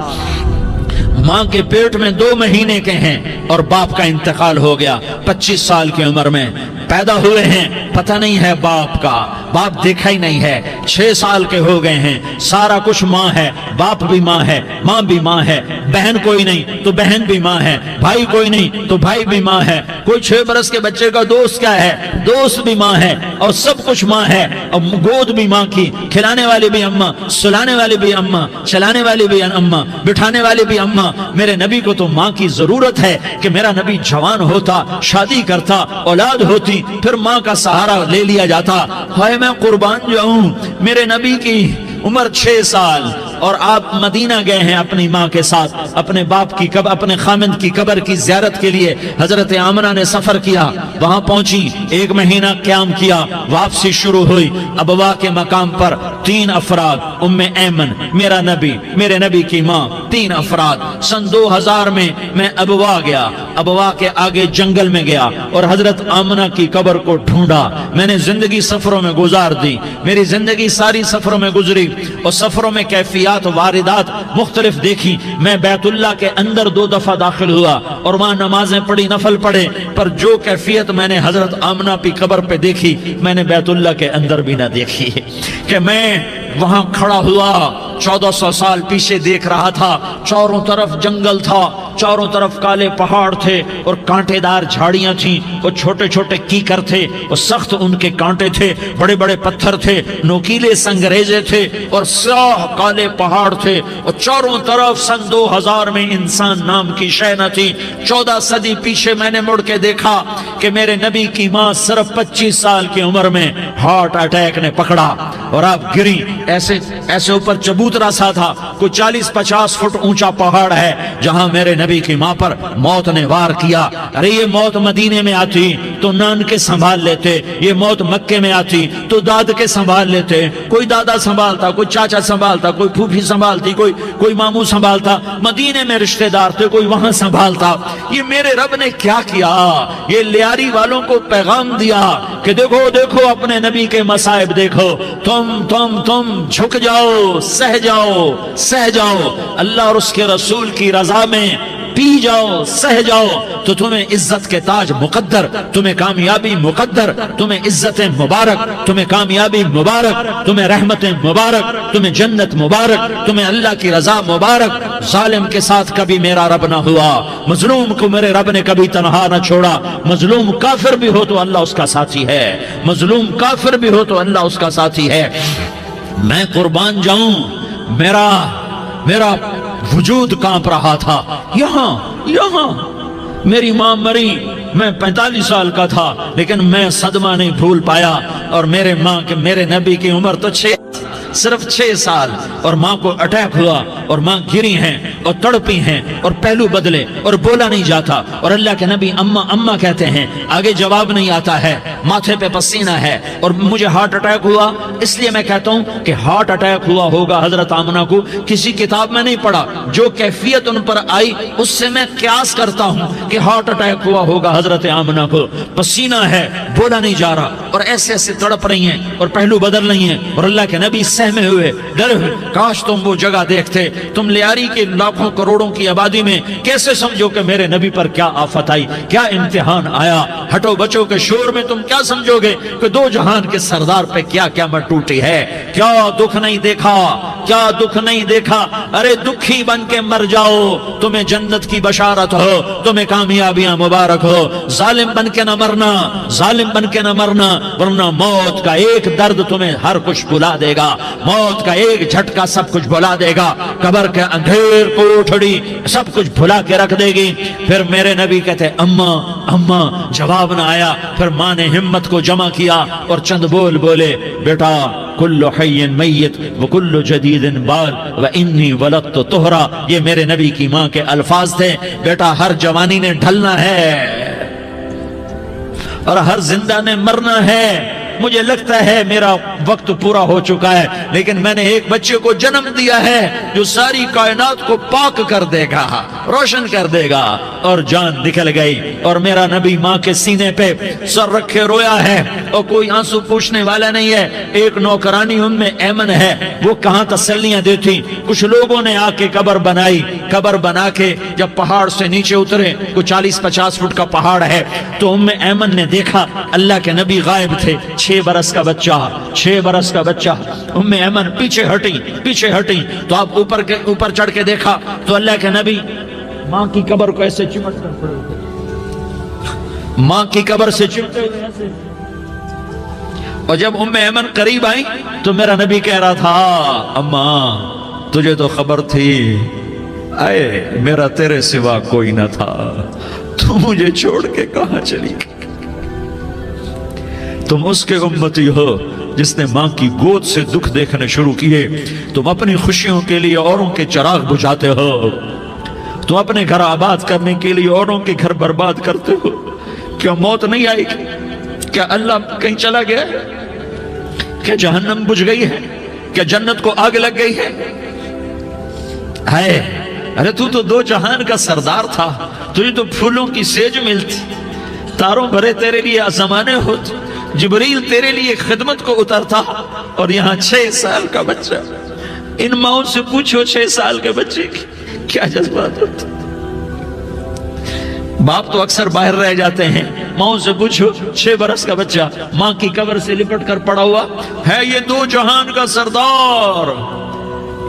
ماں کے پیٹ میں 2 مہینے کے ہیں اور باپ کا انتقال ہو گیا 25 سال کی عمر میں پیدا ہوئے ہیں، پتہ نہیں ہے باپ کا، باپ دیکھا ہی نہیں ہے، 6 سال کے ہو گئے ہیں، سارا کچھ ماں ہے، باپ بھی ماں ہے، ماں بھی ماں ہے، بہن کوئی نہیں تو بہن بھی ماں ہے، بھائی کوئی نہیں تو بھائی بھی ماں ہے، کوئی 6 برس کے بچے کا دوست کیا ہے، دوست بھی ماں ہے، اور سب کچھ ماں ہے، اور گود بھی ماں کی، کھلانے والی بھی اماں، سلانے والی بھی اماں، چلانے والی بھی اماں، بٹھانے والی بھی اماں۔ میرے نبی کو تو ماں کی ضرورت ہے کہ میرا نبی جوان ہوتا، شادی کرتا، اولاد ہوتی، پھر ماں کا سہارا لے لیا جاتا۔ ہائے میں قربان جاؤں، میرے نبی کی عمر 6 سال اور آپ مدینہ گئے ہیں اپنی ماں کے ساتھ، اپنے باپ کی اپنے خامند کی قبر کی زیارت کے لیے حضرت آمنہ نے سفر کیا، وہاں پہنچی، 1 مہینہ قیام کیا، واپسی شروع ہوئی۔ ابوا کے مقام پر 3 افراد، ام ایمن، میرا نبی، میرے نبی کی ماں، 3 افراد۔ سن 2000 میں ابوا گیا، ابوا کے آگے جنگل میں گیا اور حضرت آمنہ کی قبر کو ڈھونڈا۔ میں نے زندگی سفروں میں گزار دی، میری زندگی ساری سفروں میں گزری، اور سفروں میں کیفیات واردات مختلف دیکھی۔ میں بیت اللہ کے اندر 2 دفعہ داخل ہوا اور وہاں نمازیں پڑھی، نفل پڑھے، پر جو کیفیت میں نے حضرت آمنہ کی قبر پہ دیکھی میں نے بیت اللہ کے اندر بھی نہ دیکھی، کہ میں وہاں کھڑا ہوا 1400 سال پیچھے دیکھ رہا تھا، چاروں طرف جنگل تھا، چاروں طرف کالے پہاڑ تھے اور کانٹے دار جھاڑیاں تھیں، اور چھوٹے چھوٹے کیکر تھے اور سخت ان کے کانٹے تھے، بڑے بڑے پتھر تھے، نوکیلے سنگریزے تھے اور سیاہ کالے پہاڑ تھے، اور چاروں طرف سن 2000 میں انسان نام کی شے نہ تھی۔ 14 صدی پیچھے میں نے مڑ کے دیکھا کہ میرے نبی کی ماں صرف 25 سال کی عمر میں ہارٹ اٹیک نے پکڑا اور آپ گری، ایسے اوپر چبوترا سا تھا، کوئی 40-50 فٹ اونچا پہاڑ ہے جہاں میرے نبی کی ماں پر موت نے وار کیا۔ ارے یہ موت مدینے میں آتی تو نان کے سنبھال لیتے، یہ موت مکے میں آتی تو داد کے سنبھال لیتے، کوئی دادا سنبھالتا، کوئی چاچا سنبھالتا، کوئی پھوپھی سنبھالتی، کوئی ماموں سنبھالتا، مدینے میں رشتہ دار تھے کوئی وہاں سنبھالتا۔ یہ میرے رب نے کیا کیا؟ یہ لیاری والوں کو پیغام دیا کہ دیکھو دیکھو اپنے نبی کے مصائب دیکھو، تم جھک جاؤ، سہ جاؤ، اللہ اور اس کے رسول کی رضا میں پی جاؤ، سہ جاؤ، تو تمہیں عزت کے تاج مقدر، تمہیں کامیابی مقدر، تمہیں عزت مبارک، تمہیں کامیابی مبارک، تمہیں رحمت مبارک، تمہیں جنت مبارک، تمہیں اللہ کی رضا مبارک۔ ظالم کے ساتھ کبھی میرا رب نہ ہوا، مظلوم کو میرے رب نے کبھی تنہا نہ چھوڑا۔ مظلوم کافر بھی ہو تو اللہ اس کا ساتھی ہے، مظلوم کافر بھی ہو تو اللہ اس کا ساتھی ہے۔ میں قربان جاؤں، میرا وجود کانپ رہا تھا۔ یہاں میری ماں مری، میں 45 سال کا تھا، لیکن میں صدمہ نہیں بھول پایا، اور میرے نبی کی عمر تو صرف 6 سال، اور ماں کو اٹیک ہوا اور ماں گری ہیں اور تڑپی ہیں اور پہلو بدلے اور بولا نہیں جاتا، اور اللہ کے نبی اماں کہتے ہیں، آگے جواب نہیں آتا ہے، ماتھے پہ پسینہ ہے، اور مجھے ہارٹ اٹیک ہوا۔ اس لیے میں کہتا ہوں کہ ہارٹ اٹیک ہوا ہوگا حضرت آمنہ کو، کسی کتاب میں نہیں پڑھا، جو کیفیت ان پر آئی اس سے میں قیاس کرتا ہوں کہ ہارٹ اٹیک ہوا ہوگا حضرت آمنہ کو پسینہ ہے، بولا نہیں جا رہا، اور ایسے ایسے تڑپ رہی ہیں اور پہلو بدل رہی ہیں، اور اللہ کے نبی سہمے ہوئے، ڈرے ہوئے، کاش تم وہ جگہ دیکھتے، تم لیاری کے لاکھوں کروڑوں کی آبادی میں کیسے سمجھو کہ میرے نبی پر کیا آفت آئی، کیا امتحان آیا، ہٹو بچوں کے شور میں تم کیا سمجھو گے کہ دو جہان کے سردار پہ کیا قیامت ٹوٹی ہے، کیا دکھ نہیں دیکھا، کیا دکھ نہیں دیکھا، ارے دکھی بن کے مر جاؤ، تمہیں جنت کی بشارت ہو، تمہیں کامیابیاں مبارک ہو، ظالم بن کے نہ مرنا، ظالم بن کے نہ مرنا، ورنہ موت کا ایک درد تمہیں ہر کچھ بھلا دے گا، موت کا ایک جھٹکا سب کچھ بھلا دے گا، قبر کے اندھیر کوٹھڑی سب کچھ بھلا کے رکھ دے گی۔ پھر میرے نبی کہتے اماں اماں، جواب نہ آیا، پھر ماں نے ہمت کو جمع کیا اور چند بول بولے، بیٹا کل حی میت وکل جدید بال وانی ولدت طہرا، یہ میرے نبی کی ماں کے الفاظ تھے، بیٹا ہر جوانی نے ڈھلنا ہے اور ہر زندہ نے مرنا ہے، مجھے لگتا ہے میرا وقت پورا ہو چکا ہے، لیکن میں نے ایک بچے کو جنم دیا ہے جو ساری کائنات کو پاک کر دے گا، روشن کر دے گا، اور جان نکل گئی، اور میرا نبی ماں کے سینے پہ سر رکھے رویا ہے اور کوئی آنسو پوچھنے والا نہیں ہے۔ ایک نوکرانی ام ایمن ہے، وہ کہاں تسلیاں دیتی، کچھ لوگوں نے آ کے قبر بنائی، قبر بنا کے جب پہاڑ سے نیچے اترے، کوئی 40-50 فٹ کا پہاڑ ہے، تو ام ایمن نے دیکھا اللہ کے نبی غائب تھے، 6 برس کا بچہ، 6 برس کا بچہ، ام ایمن پیچھے ہٹی، تو آپ اوپر چڑھ کے دیکھا تو اللہ کے نبی ماں کی قبر کو ایسے چمٹ کر پڑے ہوئے، ماں کی قبر سے چمٹے ہوئے ایسے، اور جب ام ایمن قریب آئی تو میرا نبی کہہ رہا تھا اماں تجھے تو خبر تھی، اے میرا تیرے سوا کوئی نہ تھا، تو مجھے چھوڑ کے کہاں چلی گئی، تم اس کے امتی ہو جس نے ماں کی گود سے دکھ دیکھنے شروع کیے، تم اپنی خوشیوں کے لیے اوروں کے چراغ بجھاتے ہو، تم اپنے گھر آباد کرنے کے لیے اوروں کے گھر برباد کرتے ہو، کیا موت نہیں آئے گی؟ کیا اللہ کہیں چلا گیا ہے؟ کیا جہنم بجھ گئی ہے؟ کیا جنت کو آگ لگ گئی ہے؟ ارے تو دو جہان کا سردار تھا، تجھے تو پھولوں کی سیج ملتی، تاروں بھرے تیرے لیے زمانے ہوتے، جبریل تیرے لیے خدمت کو اترتا، اور یہاں 6 سال کا بچہ، ان ماؤں سے پوچھو 6 سال کے بچے کی کیا جذبات ہوتے، باپ تو اکثر باہر رہ جاتے ہیں، ماؤں سے پوچھو 6 برس کا بچہ ماں کی قبر سے لپٹ کر پڑا ہوا ہے، یہ دو جہان کا سردار،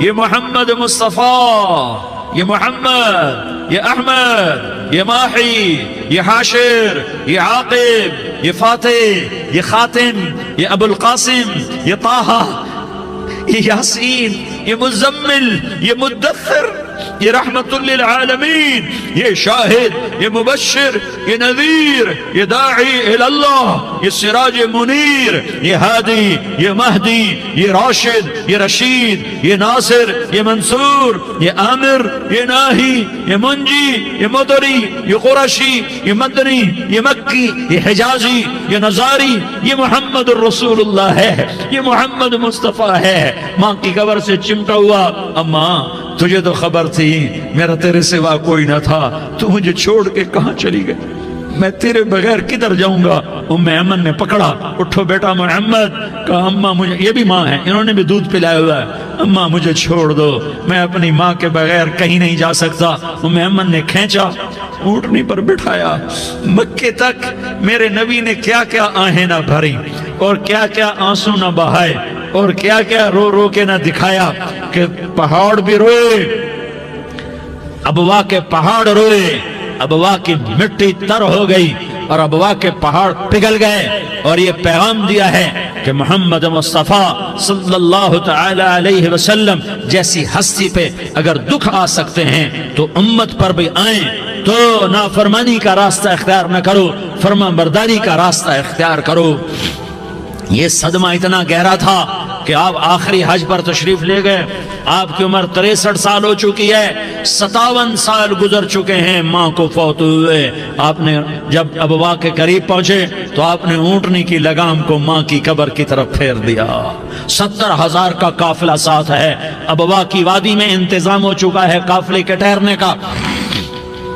یہ محمد مصطفیٰ، یہ محمد، یہ احمد، یہ ماحی، یہ حاشر، یہ عاقب، یہ فاتح، یہ خاتم، یہ ابو القاسم، یہ طہ، یہ یاسین، یہ مزمل، یہ مدثر، یہ رحمت للعالمین، یہ شاہد، یہ مبشر، یہ نذیر، یہ داعی اللہ، یہ سراج منیر، یہ ہادی، یہ مہدی، یہ راشد، یہ رشید، یہ ناصر، یہ منصور، یہ عامر، یہ ناہی، یہ منجی، یہ مدری، یہ قرشی، یہ مدنی، یہ مکی، یہ حجازی، یہ نظاری، یہ محمد الرسول اللہ ہے، یہ محمد مصطفیٰ ہے۔ ماں کی قبر سے چمٹا ہوا، اماں تجھے تو خبر تھی میرا تیرے سوا کوئی نہ تھا، تو مجھے چھوڑ کے کہاں چلی گئی، میں تیرے بغیر کدھر جاؤں گا؟ ام ایمن نے پکڑا، اٹھو بیٹا محمد، کہا اماں مجھے، یہ بھی ماں ہے، انہوں نے بھی دودھ پلایا ہوا ہے، اماں مجھے چھوڑ دو، میں اپنی ماں کے بغیر کہیں نہیں جا سکتا۔ ام ایمن نے کھینچا، اونٹنی پر بٹھایا، مکے تک میرے نبی نے کیا کیا آہیں نہ بھری اور کیا کیا آنسو نہ بہائے اور کیا کیا رو رو کے نہ دکھایا کہ پہاڑ بھی روئے، ابوا کے پہاڑ روئے، ابوا کی مٹی تر ہو گئی اور ابوا کے پہاڑ پگھل گئے، اور یہ پیغام دیا ہے کہ محمد مصطفیٰ صلی اللہ تعالی علیہ وسلم جیسی ہستی پہ اگر دکھ آ سکتے ہیں تو امت پر بھی آئیں، تو نافرمانی کا راستہ اختیار نہ کرو، فرما برداری کا راستہ اختیار کرو۔ یہ صدمہ اتنا گہرا تھا کہ آپ آخری حج پر تشریف لے گئے، آپ کی عمر 63 سال ہو چکی ہے، 57 سال گزر چکے ہیں ماں کو فوت ہوئے۔ آپ نے جب ابوا کے قریب پہنچے تو آپ نے اونٹنی کی لگام کو ماں کی قبر کی طرف پھیر دیا، 70,000 کا قافلہ ساتھ ہے، ابوا کی وادی میں انتظام ہو چکا ہے قافلے کے ٹھہرنے کا،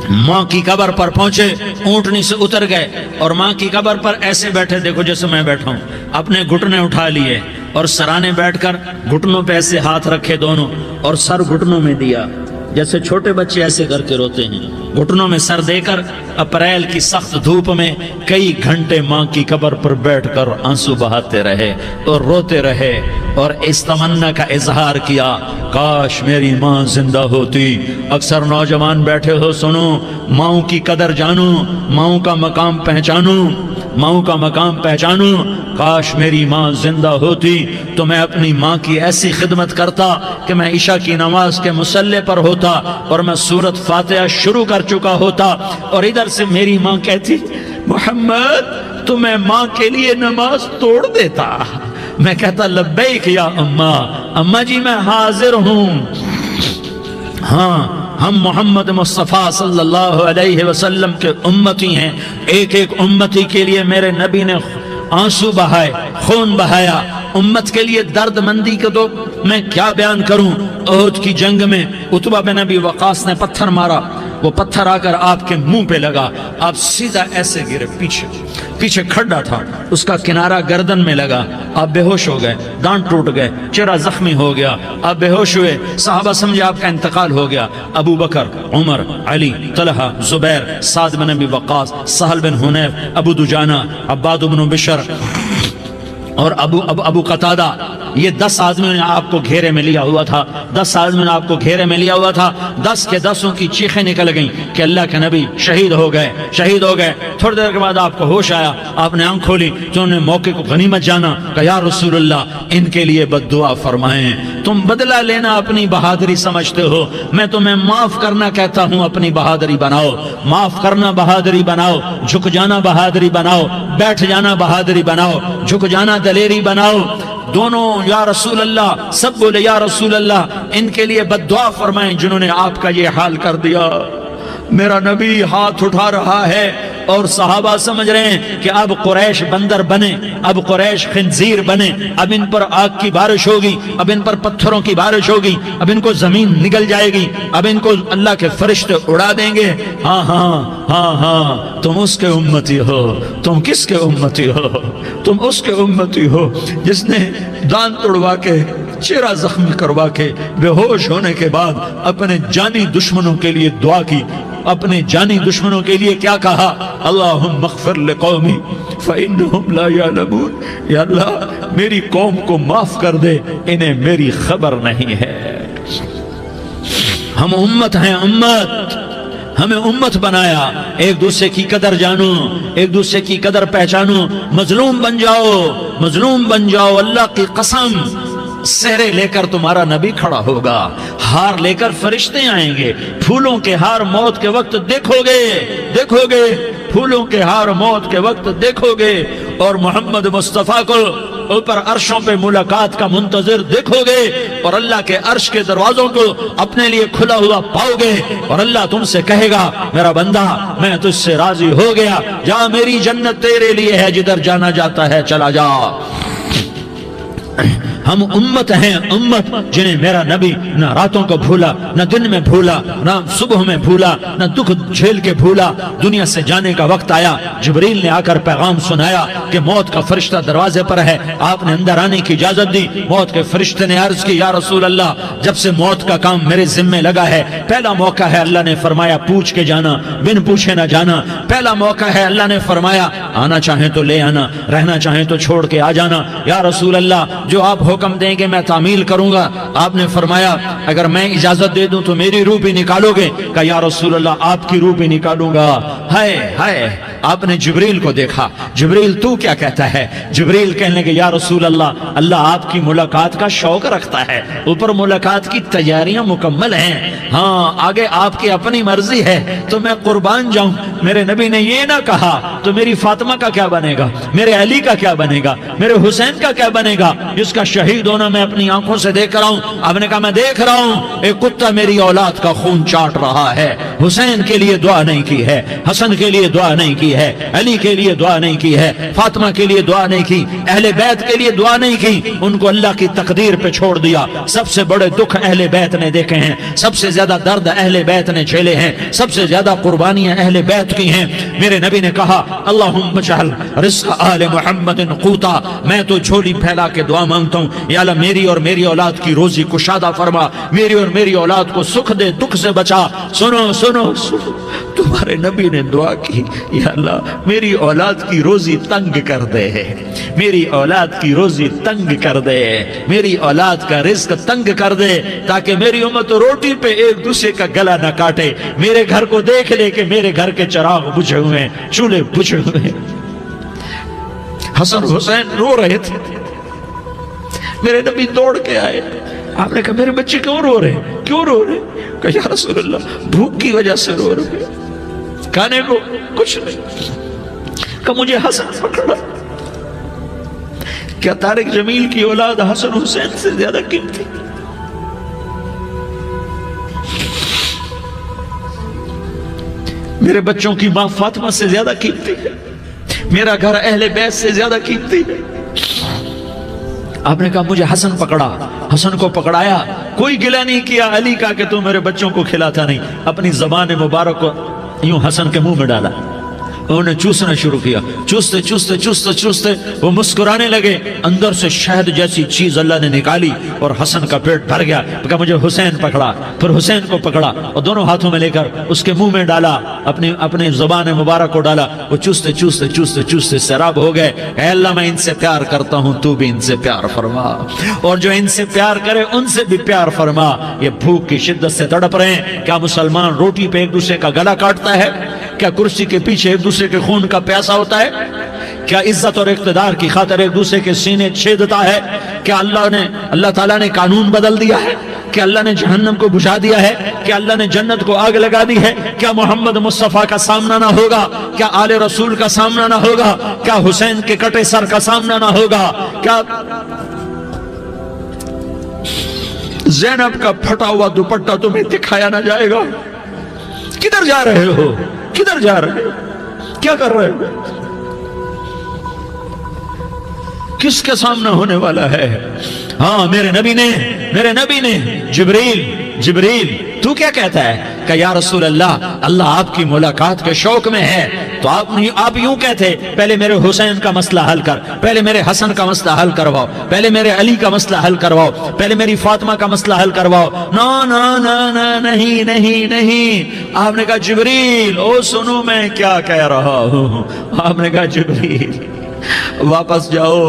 ماں کی قبر پر پہنچے، اونٹنی سے اتر گئے اور ماں کی قبر پر ایسے بیٹھے، دیکھو جیسے میں بیٹھا ہوں، اپنے گھٹنے اٹھا لیے اور سرانے بیٹھ کر گھٹنوں پہ ایسے ہاتھ رکھے دونوں اور سر گھٹنوں میں دیا، جیسے چھوٹے بچے ایسے کر کے روتے ہیں، گھٹنوں میں سر دے کر اپریل کی سخت دھوپ میں کئی گھنٹے ماں کی قبر پر بیٹھ کر آنسو بہاتے رہے اور روتے رہے اور اس تمنا کا اظہار کیا، کاش میری ماں زندہ ہوتی۔ اکثر نوجوان بیٹھے ہو، سنو، ماؤں کی قدر جانو، ماؤں کا مقام پہچانو، ماؤں کا مقام پہچانو۔ کاش میری ماں زندہ ہوتی تو میں اپنی ماں کی ایسی خدمت کرتا کہ میں عشاء کی نماز کے مصلی پر ہوتا اور میں سورۃ فاتحہ شروع کر چکا ہوتا اور ادھر سے میری ماں کہتی، محمد تو میں ماں کے لیے نماز توڑ دیتا۔ میں کہتا، لبیک یا اماں، اماں جی میں حاضر ہوں۔ ہاں، ہم محمد مصطفیٰ صلی اللہ علیہ وسلم کے امتی ہیں، ایک ایک امتی کے لیے میرے نبی نے آنسو بہائے، خون بہایا، امت کے لیے درد مندی کو تو میں کیا بیان کروں۔ احد کی جنگ میں عتبہ بن ابی وقاص نے پتھر مارا، وہ پتھر آ کر آپ کے منہ پہ لگا، آپ سیدھا ایسے گرے، پیچھے کھڈا تھا، اس کا کنارہ گردن میں لگا، آپ بے ہوش ہو گئے، دانت ٹوٹ گئے، چہرہ زخمی ہو گیا، آپ بے ہوش ہوئے، صحابہ سمجھے آپ کا انتقال ہو گیا۔ ابو بکر، عمر، علی، طلحہ، زبیر، سعد بن ابی وقاص، سہل بن حنیف، ابو دجانہ، عباد بن بشر اور ابو قتادہ، یہ 10 آدمیوں نے آپ کو گھیرے میں لیا ہوا تھا، 10 آدمیوں نے آپ کو گھیرے میں لیا ہوا تھا، 10 کے 10 کی چیخیں نکل گئیں کہ اللہ کے نبی شہید ہو گئے۔ تھوڑی دیر کے بعد آپ کو ہوش آیا، آپ نے آنکھ کھولی تو انہوں نے موقع کو غنیمت جانا، کہ یا رسول اللہ ان کے لیے بد دعا فرمائیں، تم بدلہ لینا اپنی بہادری سمجھتے ہو، میں تمہیں معاف کرنا کہتا ہوں، اپنی بہادری بناؤ، معاف کرنا بہادری بناؤ، جھک جانا بہادری بناؤ، بیٹھ جانا بہادری بناؤ، جھک جانا دلیری بناؤ۔ دونوں یا رسول اللہ، سب بولے یا رسول اللہ، ان کے لیے بد دعا فرمائیں جنہوں نے آپ کا یہ حال کر دیا۔ میرا نبی ہاتھ اٹھا رہا ہے اور صحابہ سمجھ رہے ہیں کہ اب قریش بندر بنے، اب قریش خنزیر بنے، اب ان پر آگ کی بارش ہوگی، اب ان پر پتھروں کی بارش ہوگی، اب ان کو زمین نگل جائے گی، اب ان کو اللہ کے فرشتے اڑا دیں گے۔ ہاں ہاں ہاں ہاں، تم اس کے امتی ہو۔ تم کس کے امتی ہو؟ تم اس کے امتی ہو جس نے دانت توڑوا کے، چہرہ زخمی کروا کے، بے ہوش ہونے کے بعد اپنے جانی دشمنوں کے لیے دعا کی، اپنے جانی دشمنوں کے لیے کیا کہا؟ اللہم اغفر لقومی فإنہم لا یعلمون، یا اللہ میری قوم کو معاف کر دے، انہیں میری خبر نہیں ہے۔ ہم امت ہیں، امت، ہمیں امت بنایا، ایک دوسرے کی قدر جانو، ایک دوسرے کی قدر پہچانو، مظلوم بن جاؤ، مظلوم بن جاؤ، اللہ کی قسم سہرے لے کر تمہارا نبی کھڑا ہوگا، ہار لے کر فرشتے آئیں گے، پھولوں کے ہار موت کے وقت دیکھو گے، پھولوں کے ہار موت کے وقت دیکھو گے، اور محمد مصطفیٰ کو اوپر عرشوں پہ ملاقات کا منتظر دیکھو گے، اور اللہ کے عرش کے دروازوں کو اپنے لیے کھلا ہوا پاؤ گے، اور اللہ تم سے کہے گا، میرا بندہ میں تجھ سے راضی ہو گیا، جا میری جنت تیرے لیے ہے، جدھر جانا جاتا ہے چلا جا۔ ہم امت ہیں، امت جنہیں میرا نبی نہ راتوں کو بھولا، نہ دن میں بھولا، نہ صبح میں بھولا، نہ دکھ جھیل کے بھولا۔ دنیا سے جانے کا وقت آیا، جبریل نے آ کر پیغام سنایا کہ موت کا فرشتہ دروازے پر ہے، آپ نے اندر آنے کی اجازت دی۔ موت کے فرشتے نے عرض کی، یا رسول اللہ جب سے موت کا کام میرے ذمہ لگا ہے، پہلا موقع ہے، اللہ نے فرمایا پوچھ کے جانا، بن پوچھے نہ جانا، پہلا موقع ہے، اللہ نے فرمایا آنا چاہیں تو لے آنا، رہنا چاہیں تو چھوڑ کے آ جانا۔ یا رسول اللہ جو آپ حکم دیں گے میں تعمیل کروں گا۔ آپ نے فرمایا اگر میں اجازت دے دوں تو میری روح بھی نکالو گے؟ کہا یا رسول اللہ آپ کی روح بھی نکالوں گا۔ ہائے آپ نے جبریل کو دیکھا، جبریل تو کیا کہتا ہے؟ جبریل کہنے لگے یا رسول اللہ اللہ آپ کی ملاقات کا شوق رکھتا ہے، اوپر ملاقات کی تیاریاں مکمل ہیں، ہاں آگے آپ کی اپنی مرضی ہے تو میں قربان جاؤں۔ میرے نبی نے یہ نہ کہا تو میری فاطمہ کا کیا بنے گا، میرے علی کا کیا بنے گا، میرے حسین کا کیا بنے گا جس کا شہید ہونا میں اپنی آنکھوں سے دیکھ رہا ہوں۔ آپ نے کہا میں دیکھ رہا ہوں ایک کتا میری اولاد کا خون چاٹ رہا ہے، حسین کے لیے دعا نہیں کی ہے، حسن کے لیے دعا نہیں کی ہے, علی کے لیے دعا نہیں کی ہے, فاطمہ کے لیے دعا نہیں کی, اہل بیت کے لیے دعا نہیں کی, ان کو اللہ کی تقدیر پہ چھوڑ دیا. سب سے بڑے دکھ اہل بیت نے دیکھے ہیں, سب سے زیادہ درد اہل بیت نے جھیلے ہیں, سب سے زیادہ قربانیاں اہل بیت کی ہیں. میرے نبی نے کہا اللہم اجعل رزق آل محمد قوتا, میں تو جھولی پھیلا کے دعا مانگتا ہوں, یا اللہ میری اور میری اولاد کی روزی کشادہ فرما, میری اور میری اولاد کو سکھ دے, دکھ سے بچا. سنو سنو سنو, تمہارے نبی نے دعا کی, یا اللہ میری اولاد کی روزی تنگ کر دے, میری اولاد کی روزی تنگ کر دے, میری اولاد کا رزق تنگ کر دے, تاکہ میری امت روٹی پہ ایک دوسرے کا گلا نہ کاٹے. میرے گھر کو دیکھ لے کہ میرے گھر کے چراغ بجھے ہوئے ہیں, چولہے بجھے ہوئے ہیں. حسن حسین رو رہے تھے, میرے نبی دوڑ کے آئے. آپ نے کہا میرے بچے کیوں رو رہے ہیں, کیوں رو رہے ہیں؟ کہا یا رسول اللہ بھوک کی وجہ سے رو رہے ہیں, کھانے کو کچھ نہیں. کہا مجھے حسن پکڑا. کیا طارق جمیل کی اولاد حسن حسین سے زیادہ قیمتی؟ میرے بچوں کی ماں فاطمہ سے زیادہ قیمتی ہے, میرا گھر اہل بیت سے زیادہ قیمتی ہے. آپ نے کہا مجھے حسن پکڑا. حسن کو پکڑایا, کوئی گلہ نہیں کیا علی کا کہ تو میرے بچوں کو کھلاتا نہیں, اپنی زبان مبارک کو یوں حسن کے منہ میں ڈالا, انہوں نے چوسنا شروع کیا. چوستے چوستے چوستے چوستے وہ مسکرانے لگے. اندر سے شہد جیسی چیز اللہ نے نکالی اور حسن کا پیٹ بھر گیا. کہا مجھے حسین پکڑا. پھر حسین کو پکڑا اور دونوں ہاتھوں میں لے کر اس کے منہ میں ڈالا, اپنی زبان مبارک کو ڈالا. وہ چوستے چوستے چوستے چوستے سیراب ہو گئے. اے اللہ میں ان سے پیار کرتا ہوں, تو بھی ان سے پیار فرما, اور جو ان سے پیار کرے ان سے بھی پیار فرما. یہ بھوک کی شدت سے تڑپ رہے ہیں. کیا مسلمان روٹی پہ ایک دوسرے کا گلا کاٹتا ہے؟ کیا کرسی کے پیچھے ایک دوسرے کے خون کا پیاسا ہوتا ہے؟ کیا عزت اور اقتدار کی خاطر ایک دوسرے کے سینے چھیدتا ہے؟ کیا اللہ تعالیٰ نے قانون بدل دیا ہے؟ کیا اللہ نے جہنم کو بجھا دیا ہے؟ کیا اللہ نے جنت کو آگ لگا دی ہے؟ کیا محمد مصطفیٰ کا سامنا نہ ہوگا؟ کیا آل رسول کا سامنا نہ ہوگا؟ کیا حسین کے کٹے سر کا سامنا نہ ہوگا؟ کیا زینب کا پھٹا ہوا دوپٹہ تمہیں دکھایا نہ جائے گا؟ کدھر جا رہے ہو؟ کدھر جا رہے ہو؟ کیا کر رہے ہو؟ کس کے سامنے ہونے والا ہے؟ ہاں میرے نبی نے جبریل تو کیا کہتا ہے؟ کہ یا رسول اللہ آپ کی ملاقات کے شوق میں ہے. تو آپ یوں کہتے پہلے میرے حسین کا مسئلہ حل کر, پہلے میرے حسن کا مسئلہ حل کرواؤ, پہلے میرے علی کا مسئلہ حل کرواؤ, پہلے میری فاطمہ کا مسئلہ حل کرواؤ. نہیں. آپ نے کہا جبریل او سنو میں کیا کہہ رہا ہوں. آپ نے کہا جبریل واپس جاؤ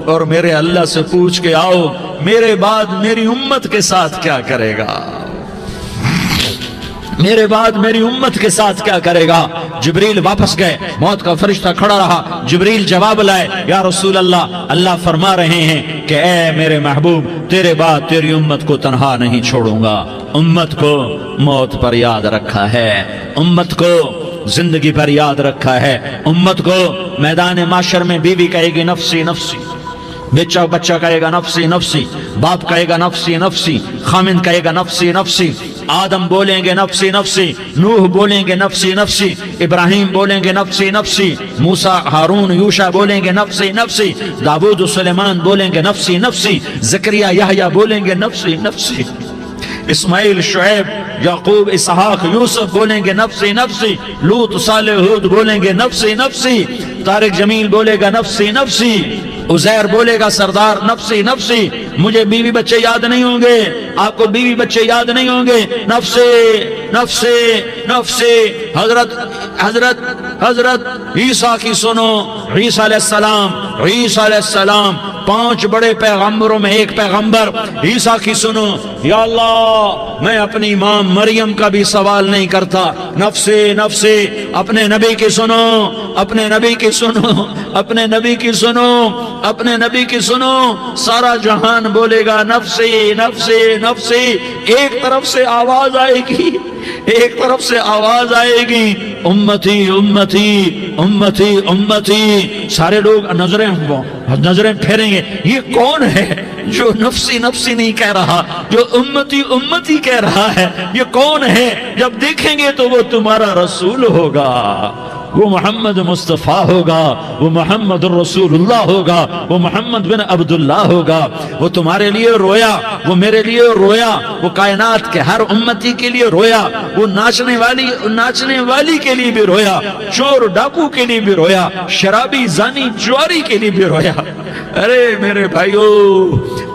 اور میرے اللہ سے پوچھ کے آؤ میرے بعد میری امت کے ساتھ کیا کرے گا, میرے بعد میری امت کے ساتھ کیا کرے گا. جبریل واپس گئے, موت کا فرشتہ کھڑا رہا. جبریل جواب لائے, یا رسول اللہ فرما رہے ہیں کہ اے میرے محبوب تیرے بعد تیری امت کو تنہا نہیں چھوڑوں گا. امت کو موت پر یاد رکھا ہے, امت کو زندگی پر یاد رکھا ہے, امت کو میدان معاشر میں بیوی کہے گی نفسی نفسی, بچہ کہے گا نفسی نفسی, باپ کہے گا نفسی نفسی, خامند کہے گا نفسی نفسی, آدم بولیں گے نفسی نفسی, نوح بولیں گے نفسی نفسی, ابراہیم بولیں گے نفسی نفسی, موسیٰ ہارون یوشع بولیں گے نفسی نفسی, داؤد سلیمان بولیں گے نفسی نفسی, زکریا یحییٰ بولیں گے نفسی نفسی, اسماعیل شعیب یعقوب اسحاق یوسف بولیں گے نفسی نفسی, لوط صالح ہود بولیں گے نفسی نفسی, طارق جمیل بولے گا نفسی نفسی, عزیر بولے گا سردار نفسی نفسی. مجھے بیوی بچے یاد نہیں ہوں گے, آپ کو بیوی بچے یاد نہیں ہوں گے, نفسی نفسی نفسی. حضرت عیسیٰ کی سنو, عیسیٰ علیہ السلام 5 بڑے پیغمبروں میں ایک پیغمبر عیسیٰ کی سنو. یا اللہ میں اپنی ماں مریم کا بھی سوال نہیں کرتا, نفسی نفسی. اپنے نبی کی سنو, اپنے نبی کی سنو, اپنے نبی کی سنو, اپنے نبی کی سنو. سارا جہان بولے گا نفسی نفسی نفسی. ایک طرف سے آواز آئے گی, ایک طرف سے آواز آئے گی امتی امتی امتی امتی. سارے لوگ نظریں پھیریں گے, یہ کون ہے جو نفسی نفسی نہیں کہہ رہا, جو امتی امتی کہہ رہا ہے؟ یہ کون ہے؟ جب دیکھیں گے تو وہ تمہارا رسول ہوگا. وہ محمد مصطفیٰ ہوگا، وہ محمد الرسول اللہ ہوگا، وہ محمد بن عبداللہ ہوگا۔ وہ تمہارے لیے رویا، وہ میرے لیے رویا، وہ کائنات کے ہر امتی کے لیے رویا، وہ ناچنے والی کے لیے بھی رویا، چور ڈاکو کے لیے بھی رویا، شرابی زانی جواری کے لیے بھی رویا۔ ارے میرے بھائیو،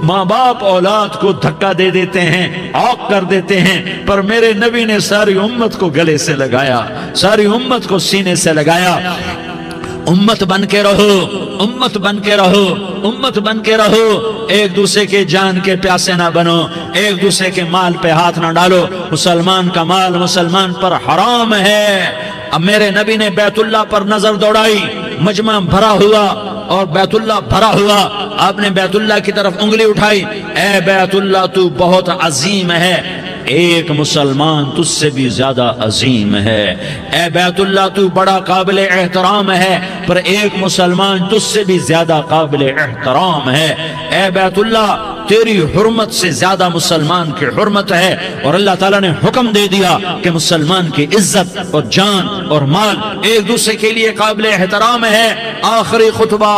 ماں باپ اولاد کو دھکا دے دیتے ہیں، عوق کر دیتے ہیں، پر میرے نبی نے ساری امت کو گلے سے لگایا، ساری امت کو سینے سے لگایا۔ امت بن کے رہو، امت بن کے رہو، امت بن کے رہو، ایک دوسرے کے جان کے پیاسے نہ بنو، ایک دوسرے کے مال پہ ہاتھ نہ ڈالو۔ مسلمان کا مال مسلمان پر حرام ہے۔ اب میرے نبی نے بیت اللہ پر نظر دوڑائی، مجمع بھرا ہوا اور بیت اللہ بھرا ہوا، آپ نے بیت اللہ کی طرف انگلی اٹھائی، اے بیت اللہ تو بہت عظیم ہے، ایک مسلمان تجھ سے بھی زیادہ عظیم ہے۔ اے بیت اللہ تو بڑا قابل احترام ہے، پر ایک مسلمان تجھ سے بھی زیادہ قابل احترام ہے۔ اے بیت اللہ تیری حرمت سے زیادہ مسلمان کی حرمت ہے، اور اللہ تعالیٰ نے حکم دے دیا کہ مسلمان کی عزت اور جان اور مال ایک دوسرے کے لیے قابل احترام ہے۔ آخری خطبہ،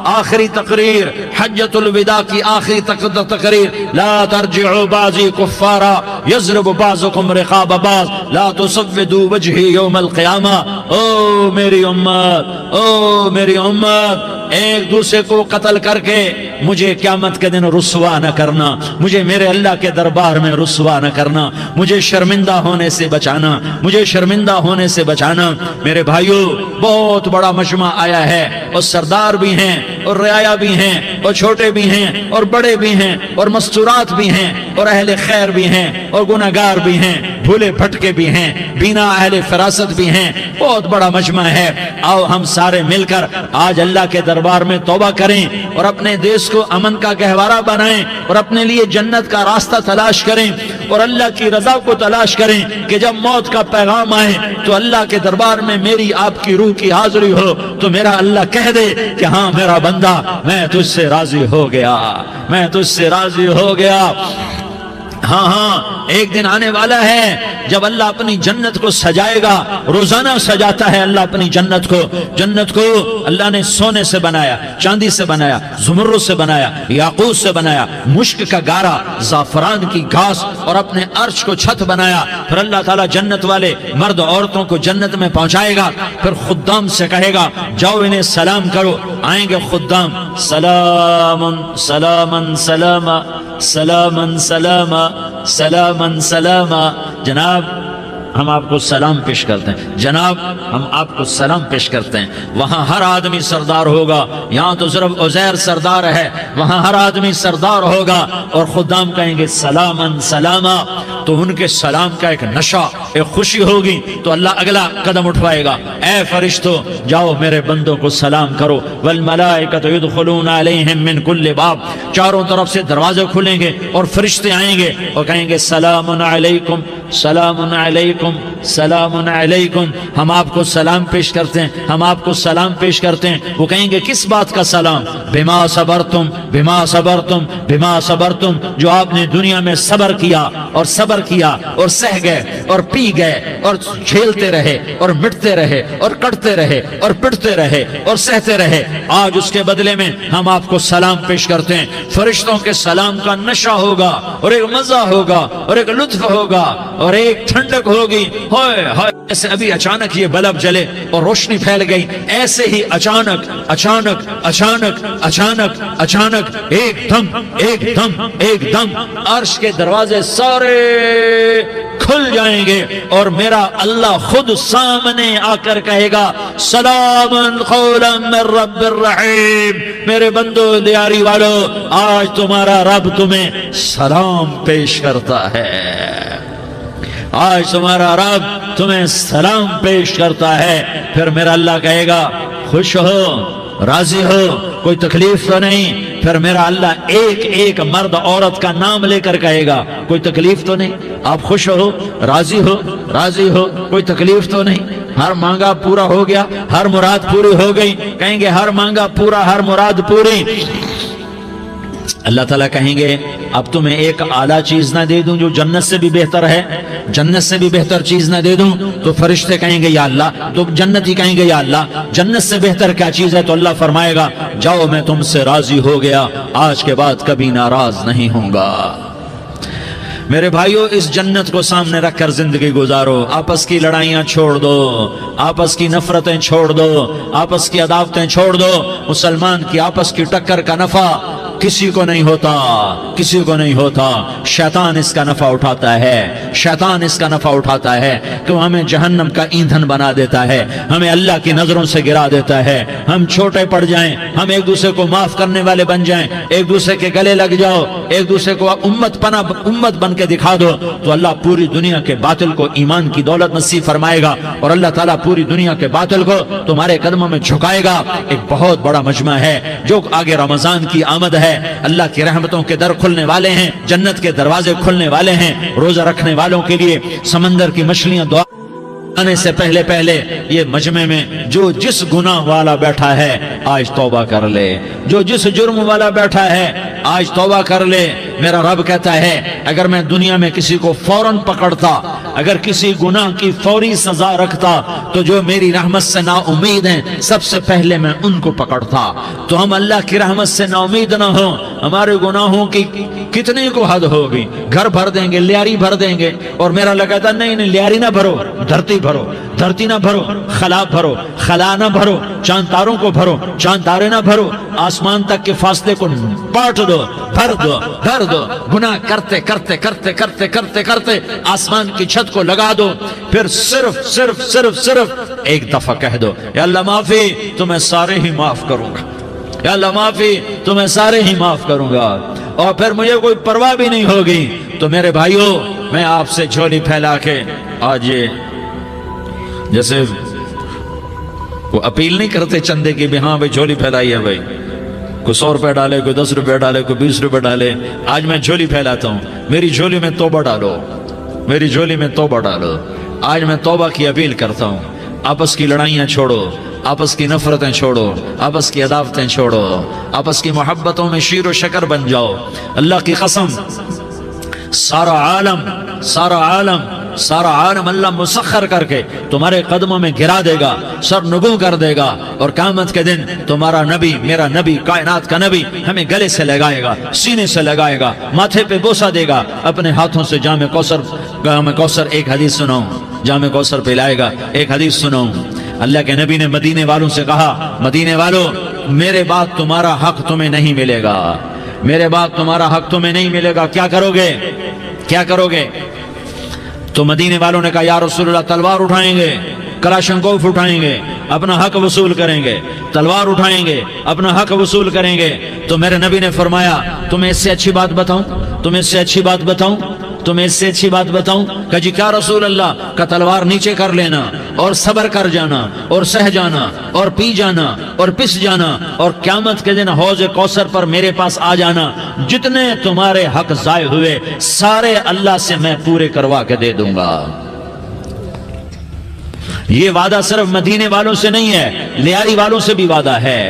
آخری تقریر، حجۃ الوداع کی آخری تقریر، لا ترجعوا بعضی کفارا یضرب بعضکم رقاب بعض لا تسودوا وجہی یوم القیامہ۔ او میری امت، او میری امت، ایک دوسرے کو قتل کر کے مجھے قیامت کے دن رسوا نہ کرنا، مجھے میرے اللہ کے دربار میں رسوا نہ کرنا، مجھے شرمندہ ہونے سے بچانا، مجھے شرمندہ ہونے سے بچانا۔ میرے بھائیو، بہت بڑا مجمع آیا ہے، اور سردار بھی ہیں اور رعایا بھی ہیں اور چھوٹے بھی ہیں اور بڑے بھی ہیں اور مستورات بھی ہیں اور اہل خیر بھی ہیں اور گناہگار بھی ہیں، بھولے بھٹکے بھی ہیں، بینا اہل فراست بھی ہیں، بہت بڑا مجمع ہے۔ آؤ ہم سارے مل کر آج اللہ کے دربار میں توبہ کریں اور اپنے دیش کو امن کا گہوارہ بنائیں اور اپنے لیے جنت کا راستہ تلاش کریں اور اللہ کی رضا کو تلاش کریں کہ جب موت کا پیغام آئے تو اللہ کے دربار میں میری آپ کی روح کی حاضری ہو تو میرا اللہ کہہ دے کہ ہاں میرا بندہ، میں تجھ سے راضی ہو گیا، میں تجھ سے راضی ہو گیا۔ ہاں ہاں، ایک دن آنے والا ہے جب اللہ اپنی جنت کو سجائے گا، روزانہ سجاتا ہے اللہ اپنی جنت کو۔ جنت کو اللہ نے سونے سے بنایا، چاندی سے بنایا، زمرد سے بنایا، یاقوت سے بنایا، مشک کا گارا، زعفران کی گھاس اور اپنے عرش کو چھت بنایا۔ پھر اللہ تعالیٰ جنت والے مرد عورتوں کو جنت میں پہنچائے گا، پھر خدام سے کہے گا جاؤ انہیں سلام کرو۔ آئیں گے خدام، سلام سلام سلام سلام سلام سلام سلام، جناب ہم آپ کو سلام پیش کرتے ہیں، جناب ہم آپ کو سلام پیش کرتے ہیں۔ وہاں ہر آدمی سردار ہوگا، یہاں تو صرف عزیر سردار ہے، وہاں ہر آدمی سردار ہوگا، اور خدام کہیں گے سلامن سلاما، تو ان کے سلام کا ایک نشہ، ایک خوشی ہوگی، تو اللہ اگلا قدم اٹھوائے گا، اے فرشتو جاؤ میرے بندوں کو سلام کرو۔ والملائکۃ یدخلون علیہم من کل باب، چاروں طرف سے دروازے کھلیں گے اور فرشتے آئیں گے اور کہیں گے سلام علیکم سلام علیکم سلام علیکم، ہم آپ کو سلام پیش کرتے ہیں، ہم آپ کو سلام پیش کرتے ہیں۔ وہ کہیں گے کس بات کا سلام؟ بما صبرتم بما صبرتم بما صبرتم، جو آپ نے دنیا میں صبر کیا اور صبر کیا اور سہ گئے اور پی گئے اور جھیلتے رہے اور مٹتے رہے اور کٹتے رہے اور پٹتے رہے اور سہتے رہے، آج اس کے بدلے میں ہم آپ کو سلام پیش کرتے ہیں۔ فرشتوں کے سلام کا نشہ ہوگا اور ایک مزہ ہوگا اور ایک لطف ہوگا اور ایک ٹھنڈک ہوگی۔ ہائے ہائے، جیسے ابھی اچانک یہ بلب جلے اور روشنی پھیل گئی، ایسے ہی اچانک اچانک اچانک اچانک اچانک ایک دم ایک دم ایک دم عرش کے دروازے سارے کھل جائیں گے اور میرا اللہ خود سامنے آ کر کہے گا سلام قولا من رب الرحیم، میرے بندو دیاری والو، آج تمہارا رب تمہیں سلام پیش کرتا ہے، آج تمہارا رب تمہیں سلام پیش کرتا ہے۔ پھر میرا اللہ کہے گا خوش ہو، راضی ہو، کوئی تکلیف تو نہیں؟ پھر میرا اللہ ایک ایک مرد عورت کا نام لے کر کہے گا کوئی تکلیف تو نہیں؟ آپ خوش ہو، راضی ہو، راضی ہو، کوئی تکلیف تو نہیں؟ ہر مانگا پورا ہو گیا، ہر مراد پوری ہو گئی؟ کہیں گے ہر مانگا پورا، ہر مراد پوری۔ اللہ تعالیٰ کہیں گے اب تمہیں ایک اعلیٰ چیز نہ دے دوں جو جنت سے بھی بہتر ہے، جنت سے بھی بہتر چیز نہ دے دوں؟ تو فرشتے کہیں گے یا اللہ، تو جنتی کہیں گے یا اللہ جنت سے بہتر کیا چیز ہے؟ تو اللہ فرمائے گا جاؤ میں تم سے راضی ہو گیا، آج کے بعد کبھی ناراض نہیں ہوں گا۔ میرے بھائیو، اس جنت کو سامنے رکھ کر زندگی گزارو، آپس کی لڑائیاں چھوڑ دو، آپس کی نفرتیں چھوڑ دو، آپس کی عداوتیں چھوڑ دو۔ مسلمان کی آپس کی ٹکر کا نفع کسی کو نہیں ہوتا، کسی کو نہیں ہوتا، شیطان اس کا نفع اٹھاتا ہے، شیطان اس کا نفع اٹھاتا ہے کہ وہ ہمیں جہنم کا ایندھن بنا دیتا ہے، ہمیں اللہ کی نظروں سے گرا دیتا ہے، ہم چھوٹے پڑ جائیں، ہم ایک دوسرے کو معاف کرنے والے بن جائیں، ایک دوسرے کے گلے لگ جاؤ، ایک دوسرے کو امت بن کے دکھا دو، تو اللہ پوری دنیا کے باطل کو ایمان کی دولت نصیب فرمائے گا، اور اللہ تعالیٰ پوری دنیا کے باطل کو تمہارے قدموں میں جھکائے گا۔ ایک بہت بڑا مجمع ہے جو آگے رمضان کی آمد ہے، اللہ کی رحمتوں کے در کھلنے والے ہیں، جنت کے دروازے کھلنے والے ہیں، روزہ رکھنے والوں کے لیے سمندر کی مچھلیاں دعا آنے سے پہلے یہ مجمع میں جو جس گناہ والا بیٹھا ہے آج توبہ کر لے، جو جس جرم والا بیٹھا ہے آج توبہ کر لے۔ میرا رب کہتا ہے اگر میں دنیا میں کسی کو فوراً پکڑتا، اگر کسی گناہ کی فوری سزا رکھتا تو جو میری رحمت سے نا امید ہیں سب سے پہلے میں ان کو پکڑتا۔ تو ہم اللہ کی رحمت سے نا امید نہ ہوں، ہمارے گناہوں کی کتنی کو حد ہوگی، گھر بھر دیں گے، لیاری بھر دیں گے، اور میرا لگا تھا نہیں لیاری نہ بھرو، دھرتی بھرو، دھرتی نہ بھرو، خلا بھرو، خلا نہ بھرو، چاند تاروں کو بھرو، چاند تارے نہ بھرو، آسمان تک کے فاصلے کو پاٹ دو، بھر دو، بھر دو، گناہ کرتے کرتے کرتے کرتے کرتے کرتے آسمان کی چھت کو لگا دو، پھر صرف صرف صرف صرف ایک دفعہ کہہ دو یا اللہ معافی، تو میں سارے ہی معاف کروں گا، یا اللہ معافی، تو میں سارے ہی معاف کروں گا، اور پھر مجھے کوئی پرواہ بھی نہیں ہوگی۔ تو میرے بھائیوں، میں آپ سے جھولی پھیلا کے آج یہ جیسے وہ اپیل نہیں کرتے چندے کی بھی ہاں بھائی جھولی پھیلائی ہے، بھائی کوئی 100 روپے ڈالے، کوئی 10 روپے ڈالے، کوئی 20 روپے ڈالے، آج میں جھولی پھیلاتا ہوں، میری جھولی میں توبہ ڈالو، میری جھولی میں توبہ ڈالو۔ آج میں توبہ کی اپیل کرتا ہوں، آپس کی لڑائیاں چھوڑو، آپس کی نفرتیں چھوڑو، آپس کی عداوتیں چھوڑو، آپس کی محبتوں میں شیر و شکر بن جاؤ۔ اللہ کی قسم، سارا عالم اللہ مسخر کر کے تمہارے قدموں میں گرا دے گا، سر نگوں کر دے گا، اور قیامت کے دن تمہارا نبی، میرا نبی، کائنات کا نبی ہمیں گلے سے لگائے گا، سینے سے لگائے گا، ماتھے پہ بوسہ دے گا، اپنے ہاتھوں سے جام کوثر ایک حدیث سناؤں، جام کوثر پلائے گا، ایک حدیث سناؤں۔ اللہ کے نبی نے مدینے والوں سے کہا، مدینے والوں میرے بعد تمہارا حق تمہیں نہیں ملے گا، میرے بعد تمہارا حق تمہیں نہیں ملے گا، کیا کرو گے، کیا کرو گے؟ تو مدینے والوں نے کہا یا رسول اللہ تلوار اٹھائیں گے، کلاشنکوف اٹھائیں گے، اپنا حق وصول کریں گے، تلوار اٹھائیں گے، اپنا حق وصول کریں گے۔ تو میرے نبی نے فرمایا تمہیں اس سے اچھی بات بتاؤں، تمہیں اس سے اچھی بات بتاؤں، تمہیں اس سے اچھی بات بتاؤں؟ کہ جی کیا رسول اللہ؟ کا تلوار نیچے کر لینا اور صبر کر جانا اور سہ جانا اور پی جانا اور پس جانا، اور قیامت کے دن حوض کوثر پر میرے پاس آ جانا، جتنے تمہارے حق ضائع ہوئے سارے اللہ سے میں پورے کروا کے دے دوں گا۔ یہ وعدہ صرف مدینے والوں سے نہیں ہے، لیاری والوں سے بھی وعدہ ہے،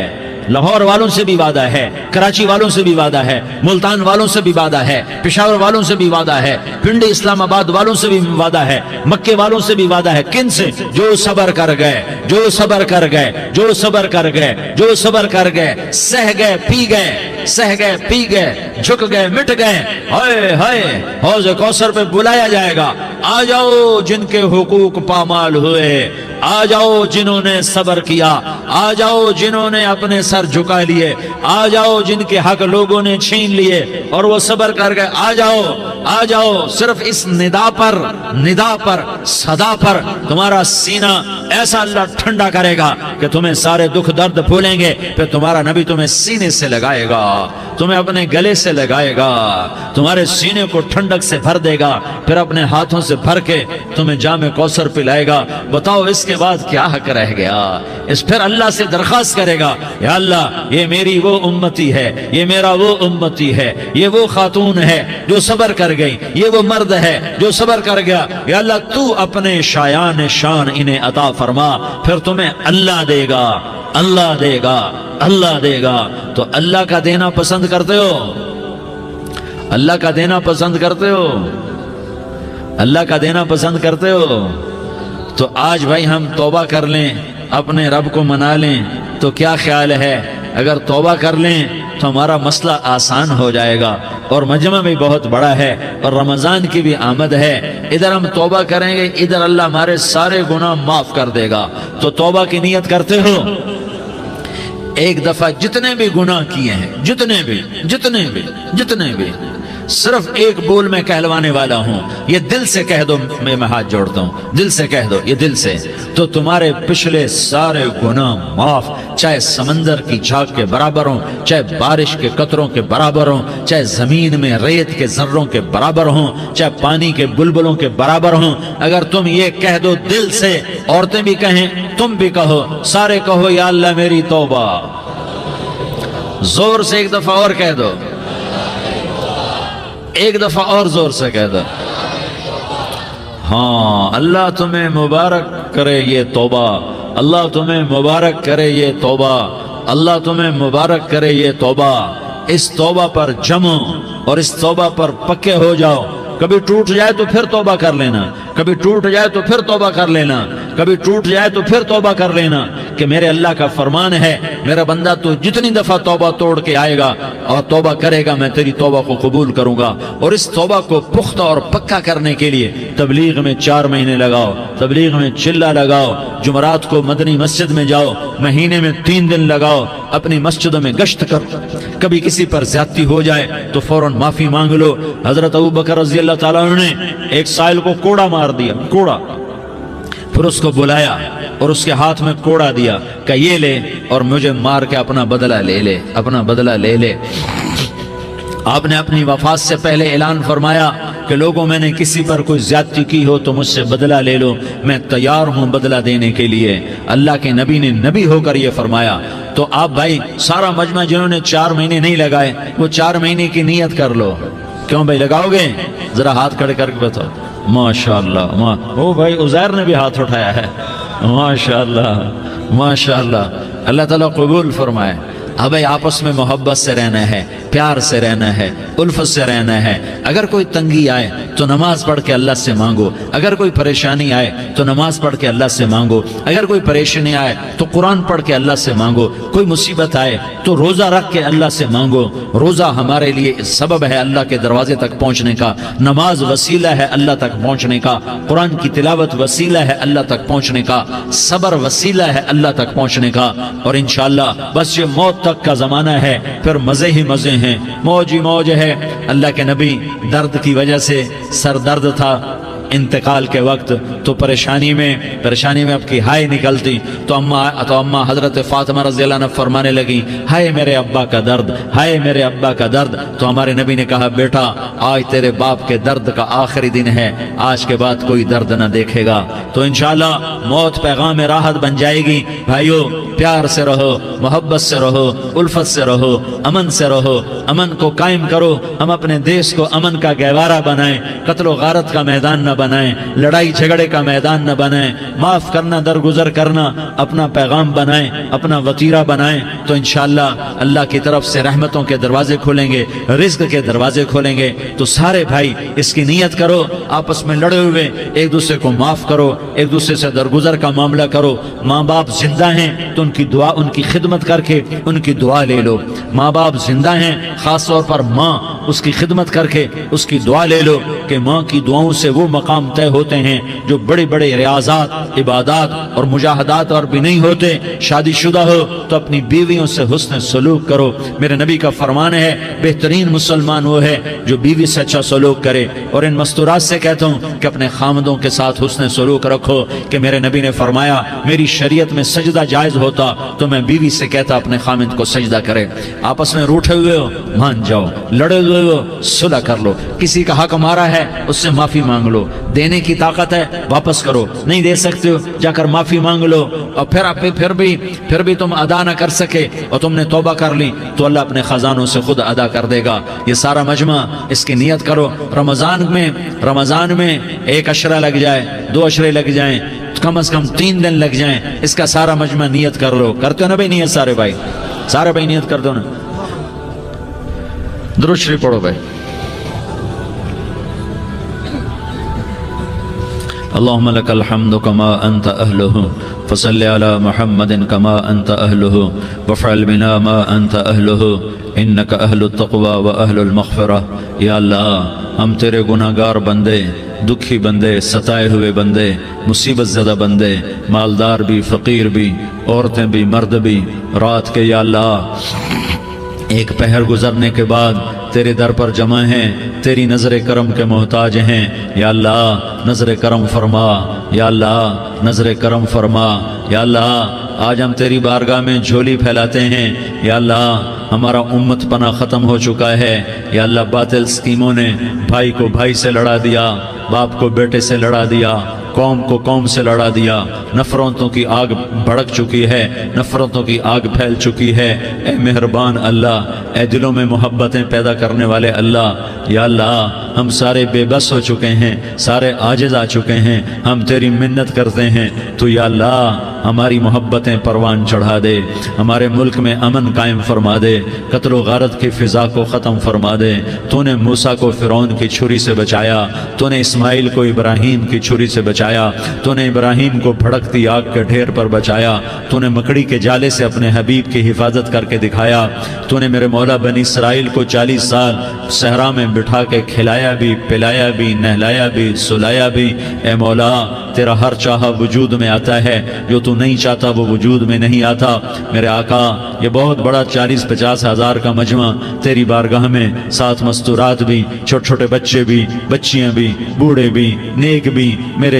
لاہور والوں سے بھی وعدہ ہے، کراچی والوں سے بھی وعدہ ہے، ملتان والوں سے بھی وعدہ ہے، پشاور والوں سے بھی وعدہ ہے، پنڈی اسلام آباد والوں سے بھی وعدہ ہے، مکے والوں سے بھی وعدہ ہے۔ کن سے؟ جو صبر کر گئے، جو صبر کر گئے، جو صبر کر گئے، جو صبر کر گئے، سہ گئے پی گئے، سہ گئے پی گئے، جھک گئے مٹ گئے، ہائے ہائے حوض کوثر پہ بلایا جائے گا، آ جاؤ جن کے حقوق پامال ہوئے، آ جاؤ جنہوں نے صبر کیا، آ جاؤ جنہوں نے اپنے سر جھکا لیے، آ جاؤ جن کے حق لوگوں نے چھین لیے اور وہ صبر کر گئے، آ جاؤ آ جاؤ۔ صرف اس ندا پر صدا پر تمہارا سینہ ایسا اللہ ٹھنڈا کرے گا کہ تمہیں سارے دکھ درد بھولیں گے، پھر تمہارا نبی تمہیں سینے سے لگائے گا، تمہیں اپنے گلے سے لگائے گا، تمہارے سینے کو ٹھنڈک سے بھر دے گا، پھر اپنے ہاتھوں سے بھر کے تمہیں جام کوثر پلائے گا۔ بتاؤ اس کے بعد کیا حق رہ گیا؟ اس پھر اللہ سے درخواست کرے گا یا اللہ یہ میری وہ امتی ہے، یہ میرا وہ امتی ہے، یہ وہ خاتون ہے جو صبر کر گئی، یہ وہ مرد ہے جو صبر کر گیا، یا اللہ تو اپنے شایان شان انہیں عطا فرما، پھر تمہیں اللہ دے گا۔ اللہ دے گا، اللہ دے گا۔ تو اللہ کا دینا پسند کرتے ہو؟ اللہ کا دینا پسند کرتے ہو؟ اللہ کا دینا پسند کرتے ہو؟ تو آج بھائی ہم توبہ کر لیں، اپنے رب کو منا لیں، تو کیا خیال ہے اگر توبہ کر لیں تو ہمارا مسئلہ آسان ہو جائے گا، اور مجمع بھی بہت بڑا ہے اور رمضان کی بھی آمد ہے، ادھر ہم توبہ کریں گے، ادھر اللہ ہمارے سارے گناہ معاف کر دے گا۔ تو توبہ کی نیت کرتے ہو؟ ایک دفعہ جتنے بھی گناہ کیے ہیں، جتنے بھی صرف ایک بول میں کہلوانے والا ہوں، یہ دل سے کہہ دو، میں ہاتھ جوڑتا ہوں، دل سے کہہ دو، یہ دل سے، تو تمہارے پچھلے سارے گناہ معاف، چاہے سمندر کی جھاگ کے برابر ہوں، چاہے بارش کے قطروں کے برابر ہوں، چاہے زمین میں ریت کے ذروں کے برابر ہوں، چاہے پانی کے بلبلوں کے برابر ہوں۔ اگر تم یہ کہہ دو دل سے، عورتیں بھی کہیں، تم بھی کہو، سارے کہو یا اللہ میری توبہ، زور سے ایک دفعہ اور کہہ دو، ایک دفعہ اور زور سے کہہ دو۔ ہاں، اللہ تمہیں مبارک کرے یہ توبہ، اللہ تمہیں مبارک کرے یہ توبہ، اللہ تمہیں مبارک کرے یہ توبہ۔ اس توبہ پر جمو اور اس توبہ پر پکے ہو جاؤ۔ کبھی ٹوٹ جائے تو پھر توبہ کر لینا، کبھی ٹوٹ جائے تو پھر توبہ کر لینا، کبھی ٹوٹ جائے تو پھر توبہ کر لینا، کہ میرے اللہ کا فرمان ہے، میرا بندہ تو جتنی دفعہ توبہ توڑ کے آئے گا اور توبہ کرے گا، میں تیری توبہ کو قبول کروں گا۔ اور اس توبہ کو پختہ اور پکا کرنے کے لیے تبلیغ میں 4 مہینے لگاؤ، تبلیغ میں چلہ لگاؤ، جمعرات کو مدنی مسجد میں جاؤ، مہینے میں 3 دن لگاؤ، اپنی مسجدوں میں گشت کرو، کبھی کسی پر زیادتی ہو جائے تو فوراً معافی مانگ لو۔ حضرت ابوبکر رضی اللہ تعالیٰ عنہ نے ایک سائل کو کوڑا مار دیا، کوڑا، پھر اس کو بلایا اور اس کے ہاتھ میں کوڑا دیا کہ یہ لے اور مجھے مار کے اپنا بدلہ لے لے، اپنا بدلہ لے لے۔ آپ نے اپنی وفات سے پہلے اعلان فرمایا کہ لوگوں میں نے کسی پر کوئی زیادتی کی ہو تو مجھ سے بدلہ لے لو، میں تیار ہوں بدلہ دینے کے لیے۔ اللہ کے نبی نے نبی ہو کر یہ فرمایا۔ تو آپ بھائی سارا مجمع جنہوں نے 4 مہینے نہیں لگائے، وہ 4 مہینے کی نیت کر لو۔ کیوں بھائی لگاؤ گے؟ ذرا ہاتھ کھڑے کر کے بتاؤ۔ ماشاءاللہ، وہ بھائی عزیر نے بھی ہاتھ اٹھایا ہے، ماشاءاللہ ماشاءاللہ، اللہ تعالیٰ قبول فرمائے۔ اب آپس میں محبت سے رہنا ہے، پیار سے رہنا ہے، الفت سے رہنا ہے۔ اگر کوئی تنگی آئے تو نماز پڑھ کے اللہ سے مانگو، اگر کوئی پریشانی آئے تو نماز پڑھ کے اللہ سے مانگو، اگر کوئی پریشانی آئے تو قرآن پڑھ کے اللہ سے مانگو، کوئی مصیبت آئے تو روزہ رکھ کے اللہ سے مانگو۔ روزہ ہمارے لیے سبب ہے اللہ کے دروازے تک پہنچنے کا، نماز وسیلہ ہے اللہ تک پہنچنے کا، قرآن کی تلاوت وسیلہ ہے اللہ تک پہنچنے کا، صبر وسیلہ ہے اللہ تک پہنچنے کا۔ اور انشاءاللہ بس یہ موت تک کا زمانہ ہے، پھر مزے ہی مزے ہیں، موج ہی موج ہے۔ اللہ کے نبی درد کی وجہ سے سر درد تھا انتقال کے وقت، تو پریشانی میں اب کی ہائے نکلتی، تو اماں حضرت فاطمہ رضی اللہ عنہ فرمانے لگی، ہائے میرے ابا کا درد، ہائے میرے ابا کا درد۔ تو ہمارے نبی نے کہا، بیٹا آج تیرے باپ کے درد کا آخری دن ہے، آج کے بعد کوئی درد نہ دیکھے گا۔ تو انشاءاللہ موت پیغام راحت بن جائے گی۔ بھائیو پیار سے رہو، محبت سے رہو، الفت سے رہو، امن سے رہو، امن کو قائم کرو۔ ہم اپنے دیش کو امن کا گہوارہ بنائیں، قتل و غارت کا میدان نہ بنائیں، لڑائی جھگڑے کا میدان نہ بنائیں، معاف کرنا درگزر کرنا اپنا پیغام بنائیں، اپنا وتیرہ بنائیں۔ تو انشاءاللہ اللہ کی طرف سے رحمتوں کے دروازے کھولیں گے، رزق کے دروازے کھولیں گے۔ تو سارے بھائی اس کی نیت کرو، آپس میں لڑے ہوئے ایک دوسرے کو معاف کرو، ایک دوسرے سے درگزر کا معاملہ کرو۔ ماں باپ زندہ ہیں تو ان کی دعا، ان کی خدمت کر کے ان کی دعا لے لو۔ ماں باپ زندہ ہیں، خاص طور پر ماں، اس کی خدمت کر کے اس کی دعا لے لو، کہ ماں کی دعاؤں سے وہ مقام طے ہوتے ہیں جو بڑے بڑے ریاضات، عبادات اور مجاہدات اور بھی نہیں ہوتے۔ شادی شدہ ہو تو اپنی بیویوں سے حسن سلوک کرو۔ میرے نبی کا فرمان ہے، بہترین مسلمان وہ ہے جو بیوی سے اچھا سلوک کرے۔ اور ان مستورات سے کہتا ہوں کہ اپنے خامدوں کے ساتھ حسن سلوک رکھو، کہ میرے نبی نے فرمایا میری شریعت میں سجدہ جائز ہوتا تو میں بیوی سے کہتا اپنے خامد کو سجدہ کرے۔ آپس میں روٹھے ہوئے ہو مان جاؤ، لڑے ہوئے ہو صلح کر لو، کسی کا حق مارا ہے اس سے معافی مانگ لو، دینے کی طاقت ہے واپس کرو، نہیں دے سکتے ہو جا کر معافی مانگ لو۔ اور پھر بھی تم ادا نہ کر سکے اور تم نے توبہ کر لی تو اللہ اپنے خزانوں سے خود ادا کر دے گا۔ یہ سارا مجمع اس کی نیت کرو۔ رمضان میں 1 عشرہ لگ جائے، 2 عشرے لگ جائیں کم از کم 3 دن لگ جائیں، اس کا سارا مجمع نیت کر لو. کرتے ہو نا بھائی نیت؟ سارے بھائی نیت کر دو نا. درود شریف پڑھو بھائی. اللهم لك الحمد كما أنت أهله فصل على محمد كما أنت أهله وفعل بنا ما أنت أهله إنك أهل التقوى وأهل المغفرة. یا اللہ ہم تیرے گناہگار بندے، دکھی بندے، ستائے ہوئے بندے، مصیبت زدہ بندے، مالدار بھی، فقیر بھی، عورتیں بھی، مرد بھی، رات کے یا اللہ ایک پہر گزرنے کے بعد تیرے در پر جمع ہیں، تیری نظر کرم کے محتاج ہیں. یا اللہ نظر کرم فرما، یا اللہ نظر کرم فرما. یا اللہ آج ہم تیری بارگاہ میں جھولی پھیلاتے ہیں. یا اللہ ہمارا امت پناہ ختم ہو چکا ہے. یا اللہ باطل سکیموں نے بھائی کو بھائی سے لڑا دیا، باپ کو بیٹے سے لڑا دیا، قوم کو قوم سے لڑا دیا. نفرتوں کی آگ بھڑک چکی ہے، نفرتوں کی آگ پھیل چکی ہے. اے مہربان اللہ، اے دلوں میں محبتیں پیدا کرنے والے اللہ، یا اللہ ہم سارے بے بس ہو چکے ہیں، سارے عاجز آ چکے ہیں. ہم تیری منت کرتے ہیں تو یا اللہ ہماری محبتیں پروان چڑھا دے، ہمارے ملک میں امن قائم فرما دے، قتل و غارت کی فضا کو ختم فرما دے. تو نے موسیٰ کو فرعون کی چھری سے بچایا، تو نے اسماعیل کو ابراہیم کی چھری سے بچایا، تو نے ابراہیم کو بھڑکتی آگ کے ڈھیر پر بچایا، تو نے مکڑی کے جالے سے اپنے حبیب کی حفاظت کر کے دکھایا. تو نے میرے مولا بنی اسرائیل کو 40 سال صحرا میں بٹھا کے کھلایا بھی، پلایا بھی، نہلایا بھی، سلایا بھی. اے مولا تیرا ہر چاہا وجود میں آتا ہے، جو تو نہیں چاہتا وہ وجود میں نہیں آتا. میرے آقا یہ بہت بڑا 40-50 ہزار کا مجمع تیری بارگاہ میں، 7 مستورات بھی، چھوٹے چھوٹے بچے بھی، بچیاں بھی، بوڑھے بھی، نیک بھی، میرے